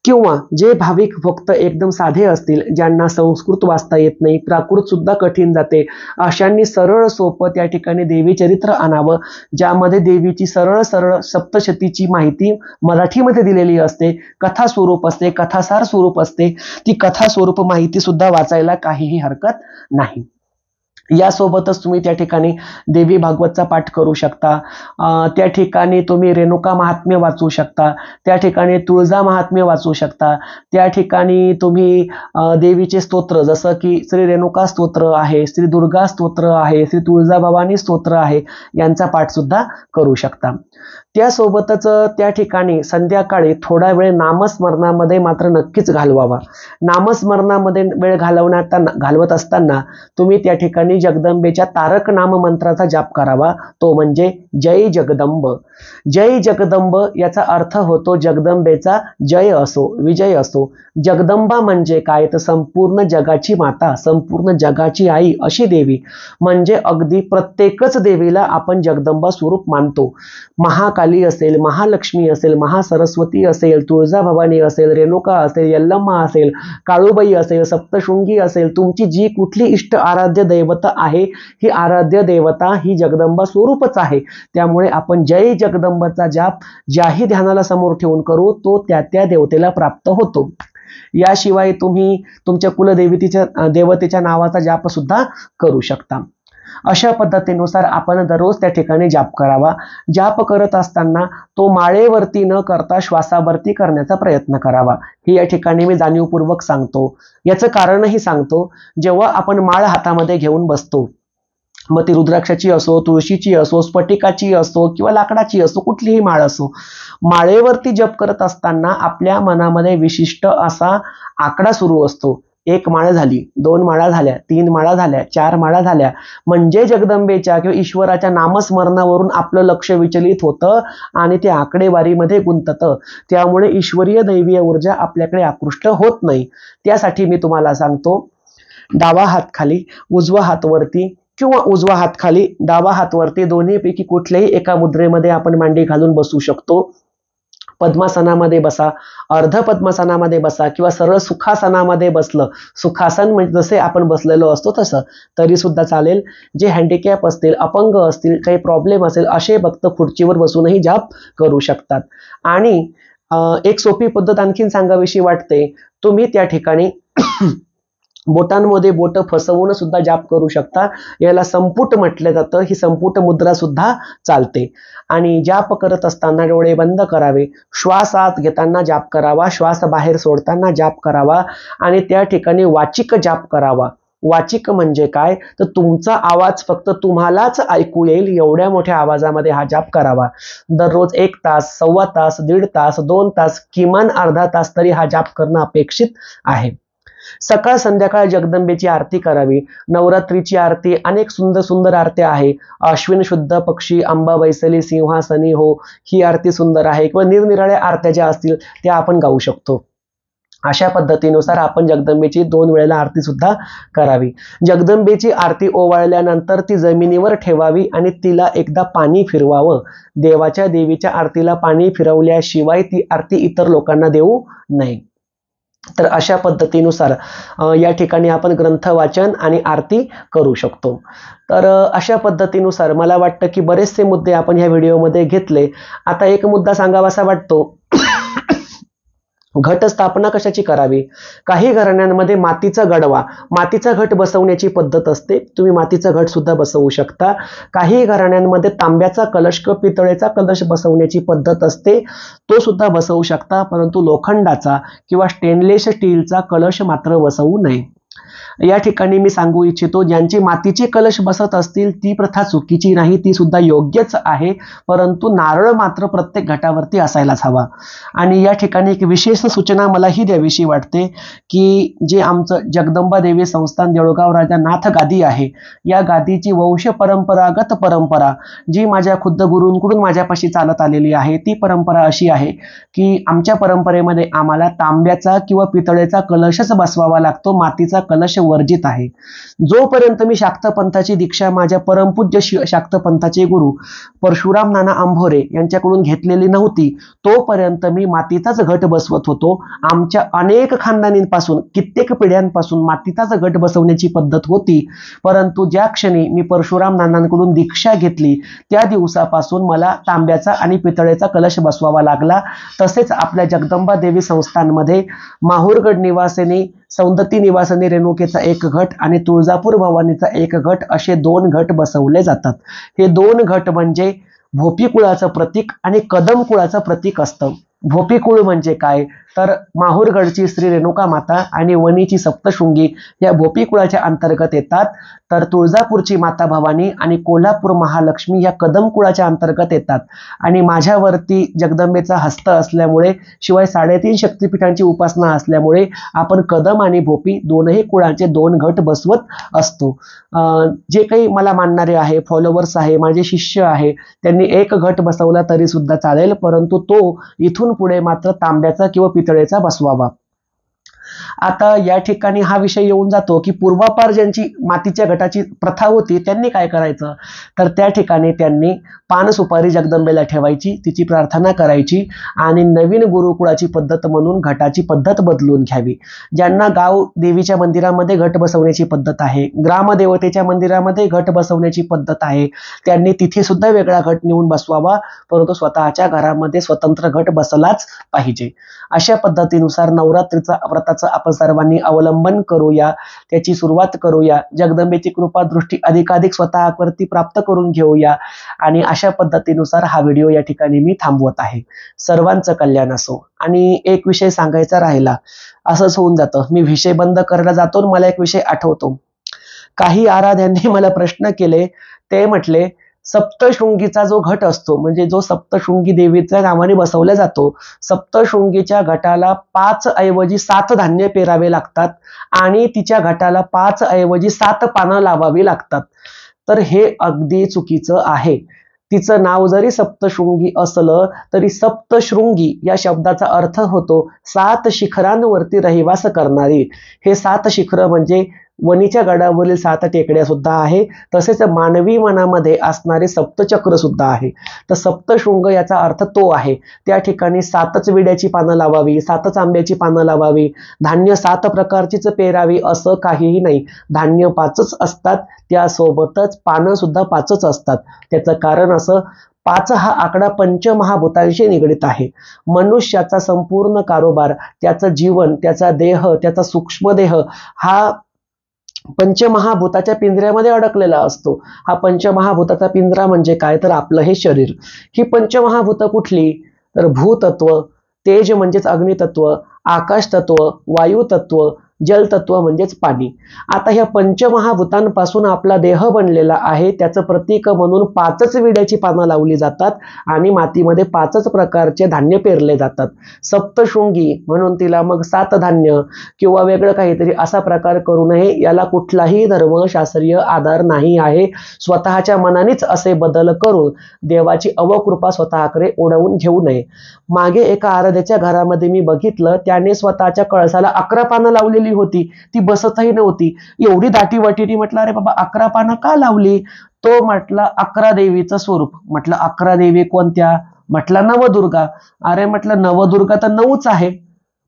किंवा जे भाविक फक्त एकदम साधे असतील, ज्यांना संस्कृत वाचता येत नाही, प्राकृत सुद्धा कठीण जाते, अशांनी सरळ सोपं त्या ठिकाणी देवी चरित्र आणावं, ज्यामध्ये देवीची सरळ सरळ सप्तशतीची माहिती मराठीमध्ये दिलेली असते. कथा स्वरूप असते, कथासार स्वरूप असते. ती कथा स्वरूप माहिती सुद्धा वाचायला काहीही हरकत नाही. यासोबतच तुम्ही त्या ठिकाणी देवी भागवतचा पाठ करू शकता. त्या ठिकाणी तुम्ही रेणुका महात्म्य वाचू शकता. त्या ठिकाणी तुळजा महात्म्य वाचू शकता. त्या ठिकाणी तुम्ही देवीचे स्तोत्र, जसं की श्री रेणुका स्तोत्र आहे, श्री दुर्गा स्तोत्र आहे, श्री तुळजाभवानी स्तोत्र आहे, यांचा पाठ सुद्धा करू शकता. त्यासोबतच त्या ठिकाणी संध्याकाळी थोडा वेळ नामस्मरणामध्ये मात्र नक्कीच घालवावा. नामस्मरणामध्ये वेळ घालवत असताना तुम्ही त्या ठिकाणी जगदंबेच्या तारक नाम मंत्राचा जाप करावा, तो म्हणजे जय जगदंब. जय जगदंब याचा अर्थ होतो जगदंबेचा जय असो, विजय असो. जगदंबा म्हणजे काय तर संपूर्ण जगाची माता, संपूर्ण जगाची आई अशी देवी. म्हणजे अगदी प्रत्येकच देवीला आपण जगदंबा स्वरूप मानतो. महाकाली असेल, महालक्ष्मी असेल, महासरस्वती असेल, तुळजाभवानी असेल, रेणुका असेल, यल्लम्मा असेल, काळूबाई असेल, सप्तशृंगी असेल, तुमची जी कुठली इष्ट आराध्य दैवता आहे, ही आराध्य देवता ही जगदंबा स्वरूपच आहे. त्यामुळे आपण जय जगदंबाचा जाप ज्याही ध्यानाला समोर ठेवून करू तो त्या त्या देवतेला प्राप्त होतो. याशिवाय तुम्ही तुमच्या देवतेच्या नावाचा जाप सुद्धा करू शकता. अशा पद्धतीनुसार आपण दररोज त्या ठिकाणी जाप करावा. जाप करत असताना तो माळेवरती न करता श्वासावरती करण्याचा प्रयत्न करावा. हे या ठिकाणी मी जाणीवपूर्वक सांगतो. याचं कारणही सांगतो. जेव्हा आपण माळ हातामध्ये घेऊन बसतो, मग ती रुद्राक्षाची असो, तुळशीची असो, स्फटिकाची असो किंवा लाकडाची असो, कुठलीही माळ असो, माळेवरती जप करत असताना आपल्या मनामध्ये विशिष्ट असा आकडा सुरू असतो. 1 माळ झाली, 2 माळा झाल्या, 3 माळा झाल्या, 4 माळा झाल्या, म्हणजे जगदंबेच्या किंवा ईश्वराच्या नामस्मरणावरून आपलं लक्ष विचलित होतं आणि ते आकडेवारीमध्ये गुंततं. त्यामुळे ईश्वरीय दैवीय ऊर्जा आपल्याकडे आकृष्ट होत नाही. त्यासाठी मी तुम्हाला सांगतो, डावा हात खाली, उजवा हात वरती किंवा उजवा हात खाली, डावा हात वरती, दोन्हीपैकी कुठल्याही एका मुद्रेमध्ये आपण मांडी घालून बसू शकतो. पद्मासनामध्ये बसा, अर्ध पद्मासनामध्ये बसा किंवा सरळ सुखासनामध्ये बसलं, सुखासन म्हणजे जसे आपण बसलेलो असतो तसं तरी सुद्धा चालेल. जे हँडिकॅप असतील, अपंग असतील, काही प्रॉब्लेम असेल, असे भक्त खुर्चीवर बसूनही जाप करू शकतात. आणि एक सोपी पद्धत आणखीन सांगावीशी वाटते. तुम्ही त्या ठिकाणी बोटांमध्ये बोट फसवून सुद्धा जाप करू शकता. याला संपुट म्हटलं जातं. ही संपुट मुद्रा सुद्धा चालते. आणि जाप करत असताना डोळे बंद करावे. श्वास आत घेताना जाप करावा, श्वास बाहेर सोडताना जाप करावा आणि त्या ठिकाणी वाचिक जाप करावा. वाचिक म्हणजे काय, तर तुमचा आवाज फक्त तुम्हालाच ऐकू येईल एवढ्या मोठ्या आवाजामध्ये हा जाप करावा. दररोज 1 तास, सव्वा तास, 1.5 तास, 2 तास, किमान अर्धा तास तरी हा जाप करणं अपेक्षित आहे. सकाळ संध्याकाळ जगदंबेची आरती करावी. नवरात्रीची आरती अनेक सुंदर सुंदर आरत्या आहे. अश्विन शुद्ध पक्षी, अंबा वैसली सिंहासनी हो, ही आरती सुंदर आहे. किंवा निरनिराळ्या आरत्या ज्या असतील त्या आपण गाऊ शकतो. अशा पद्धतीनुसार आपण जगदंबेची 2 वेळेला आरती सुद्धा करावी. जगदंबेची आरती ओवाळल्यानंतर ती जमिनीवर ठेवावी आणि तिला एकदा पाणी फिरवावं. देवीच्या आरतीला पाणी फिरवल्याशिवाय ती आरती इतर लोकांना देऊ नये. तर अशा पद्धतीनुसार या ठिकाणी आपण ग्रंथ वाचन आणि आरती करू शकतो. तर अशा पद्धतीनुसार मला वाटतं की बरेचसे मुद्दे आपण ह्या व्हिडिओमध्ये घेतले. आता एक मुद्दा सांगावासा वाटतो, घट स्थापना कशाची करावी. काही घराण्यांमध्ये मातीचा घट बसवण्याची पद्धत असते. तुम्ही मातीचा घट सुद्धा बसवू शकता. काही घराण्यांमध्ये तांब्याचा कलश किंवा पितळेचा कलश बसवण्याची पद्धत असते, तो सुद्धा बसवू शकता. परंतु लोखंडाचा किंवा स्टेनलेस स्टीलचा कलश मात्र बसवू नये. या ठिकाणी मी सांगू इच्छितो, ज्यांची मातीचे कलश बसत असतील ती प्रथा चुकीची नाही, ती सुद्धा योग्यच आहे. परंतु नारळ मात्र प्रत्येक घटावरती असायलाच हवा. आणि या ठिकाणी एक विशेष सूचना मला ही द्यावीशी वाटते की जे आमचं जगदंबा देवी संस्थान देऊळगाव राजा नाथ गादी आहे, या गादीची वंश परंपरागत परंपरा जी माझ्या खुद्द गुरूंकडून माझ्यापाशी चालत आलेली आहे, ती परंपरा अशी आहे की आमच्या परंपरेमध्ये आम्हाला तांब्याचा किंवा पितळेचा कलशच बसवावा लागतो, मातीचा कलश वर्जित आहे. जोपर्यंत मी शाक्त पंथाची दीक्षा माझ्या परमपूज्य शाक्त पंथाचे गुरु परशुराम नाना अंभोरे यांच्याकडून घेतलेली नव्हती, तोपर्यंत मी मातीचाच घट बसवत होतो. आमच्या अनेक खानदानींपासून, कित्येक पिढ्यांपासून मातीचाच घट बसवण्याची पद्धत होती. परंतु ज्या क्षणी मी परशुराम नानांकडून दीक्षा घेतली त्या दिवसापासून मला तांब्याचा आणि पितळेचा कलश बसवावा लागला. तसेच आपल्या जगदंबा देवी संस्थांमध्ये माहूरगड निवासिनी, सौंदती निवासिनी रेणुकेचा एक घट आणि तुळजापूर भवानीचा एक घट असे 2 घट बसवले जातात. हे 2 घट म्हणजे भोपी कुळाचं प्रतीक आणि कदम कुळाचं प्रतीक असतं. भोपी कुळ म्हणजे काय, तर माहूरगडची श्री रेणुका माता आणि वणीची सप्तशृंगी या भोपी कुळाच्या अंतर्गत येतात. तर तुळजापूरची माता भवानी आणि कोल्हापूर महालक्ष्मी या कदम कुळाच्या अंतर्गत येतात. आणि माझ्यावरती जगदंबेचा हस्त असल्यामुळे, शिवाय 3.5 शक्तिपीठांची उपासना असल्यामुळे आपण कदम आणि भोपी दोनही कुळांचे 2 घट बसवत असतो. जे काही मला मानणारे आहे, फॉलोवर्स आहे, माझे शिष्य आहे, त्यांनी 1 घट बसवला तरी सुद्धा चालेल, परंतु तो इथून पुढे मात्र तांब्याचा किंवा पितळेचा बसवावा. आता या ठिकाणी हा विषय येऊन जातो की पूर्वापार ज्यांची मातीच्या घटाची प्रथा होती त्यांनी काय करायचं, तर त्या ठिकाणी त्यांनी पान सुपारी जगदंबेला ठेवायची, तिची प्रार्थना करायची आणि नवीन गुरुकुळाची पद्धत म्हणून घटाची पद्धत बदलून घ्यावी. ज्यांना गाव देवीच्या मंदिरामध्ये घट बसवण्याची पद्धत आहे, ग्रामदेवतेच्या मंदिरामध्ये घट बसवण्याची पद्धत आहे, त्यांनी तिथे सुद्धा वेगळा घट नेऊन बसवावा. परंतु स्वतःच्या घरामध्ये स्वतंत्र घट बसलाच पाहिजे. अशा पद्धतीनुसार नवरात्रीचा व्रताचा आपण सर्वांनी अवलंबन करूया, त्याची सुरुवात करूया. जगदंबेची कृपा दृष्टी अधिकाधिक स्वतःवरती प्राप्त करून घेऊया. आणि अशा पद्धतीनुसार हा व्हिडिओ या ठिकाणी मी थांबवत आहे. सर्वांचं कल्याण असो. आणि एक विषय सांगायचा राहिला, असंच होऊन जातं, मी विषय बंद करायला जातो मला एक विषय आठवतो. काही आराध्यांनी मला प्रश्न केले, ते म्हटले सप्तशृंगीचा जो घट असतो, म्हणजे जो सप्तशृंगी देवीच्या नावाने बसवला जातो, सप्तशृंगीच्या घटाला 5 ऐवजी 7 धान्य पेरावे लागतात आणि तिच्या घटाला 5 ऐवजी 7 पानं लावावी लागतात. तर हे अगदी चुकीचं आहे. तिचं नाव जरी सप्तशृंगी असलं तरी सप्तशृंगी या शब्दाचा अर्थ होतो 7 शिखरांवरती रहिवास करणारी. हे 7 शिखर म्हणजे वणीच्या गडावरील 7 टेकड्या सुद्धा आहे, तसेच मानवी मनामध्ये असणारे सप्तचक्र सुद्धा आहे. तर सप्तशृंग याचा अर्थ तो आहे. त्या ठिकाणी 7च विड्याची पानं लावावी, 7च आंब्याची पानं लावावी, धान्य 7 प्रकारचीच पेरावी असं काहीही नाही. धान्य 5च असतात, त्यासोबतच पानं सुद्धा 5च असतात. त्याचं कारण असं, 5 हा आकडा पंचमहाभूतांशी निगडित आहे. मनुष्याचा संपूर्ण कारोबार, त्याचं जीवन, त्याचा देह, त्याचा सूक्ष्मदेह हा पंचमहाभूताच्या पिंजऱ्यामध्ये अडकलेला असतो. हा पंचमहाभूताचा पिंजरा म्हणजे काय, तर आपलं हे शरीर. ही पंचमहाभूत कुठली, तर भूतत्व, तेज म्हणजेच अग्नितत्व, आकाश तत्व, वायू तत्व, जलतत्व म्हणजेच पाणी. आता ह्या पंचमहाभूतांपासून आपला देह बनलेला आहे, त्याचं प्रतीक म्हणून 5च विड्याची पानं लावली जातात आणि मातीमध्ये 5च प्रकारचे धान्य पेरले जातात. सप्तशृंगी म्हणून तिला मग 7 धान्य किंवा वेगळं काहीतरी असा प्रकार करू नये, याला कुठलाही धर्मशास्त्रीय आधार नाही आहे. स्वतःच्या मनानेच असे बदल करून देवाची अवकृपा स्वतःकडे ओढवून घेऊ नये. मागे एका आराध्याच्या घरामध्ये मी बघितलं, त्याने स्वतःच्या कळसाला 11 पानं लावलेली होती, ती बसतही नव्हती. एवढी दाटीवाटीने म्हटलं, अरे बाबा 11 पानं का लावली? तो म्हटला 11 देवीचं स्वरूप. म्हटलं 11 देवी कोणत्या? म्हटलं नवदुर्गा. अरे म्हटलं नवदुर्गा तर 9च आहे,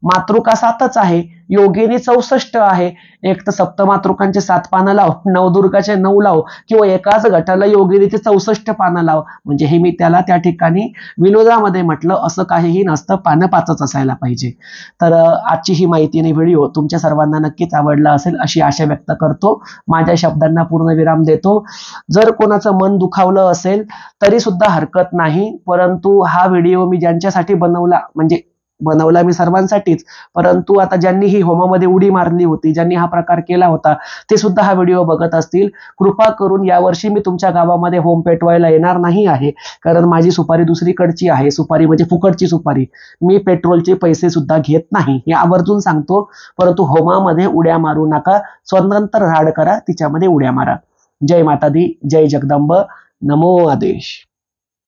मातृका 7च आहे, योगिनी 64 आहे. एक तर सप्तमातृकांचे 7 पानं लाव, नवदुर्गाचे 9 लाव, किंवा एकाच गटाला योगिनीचे 64 पानं लाव. म्हणजे हे मी त्याला त्या ठिकाणी विनोदामध्ये म्हटलं, असं काहीही नसतं, पानं 5च असायला पाहिजे. तर आजची ही माहितीने व्हिडिओ तुमच्या सर्वांना नक्कीच आवडला असेल अशी आशा व्यक्त करतो. माझ्या शब्दांना पूर्णविराम देतो. जर कोणाचं मन दुखावलं असेल तरी सुद्धा हरकत नाही, परंतु हा व्हिडिओ मी ज्यांच्यासाठी बनवला मी सर्वांसाठीच, परंतु आता ज्यांनी ही होमामध्ये उडी मारली होती, ज्यांनी हा प्रकार केला होता, ते सुद्धा हा व्हिडिओ बघत असतील. कृपा करून यावर्षी मी तुमच्या गावामध्ये होम पेटवायला येणार नाही आहे, कारण माझी सुपारी दुसरीकडची आहे. सुपारी म्हणजे फुकटची सुपारी. मी पेट्रोलचे पैसे सुद्धा घेत नाही, हे आवर्जून सांगतो. परंतु होमामध्ये उड्या मारू नका, स्वतंत्र राड करा, तिच्यामध्ये उड्या मारा. जय माता दी, जय जगदंब, नमो आदेश.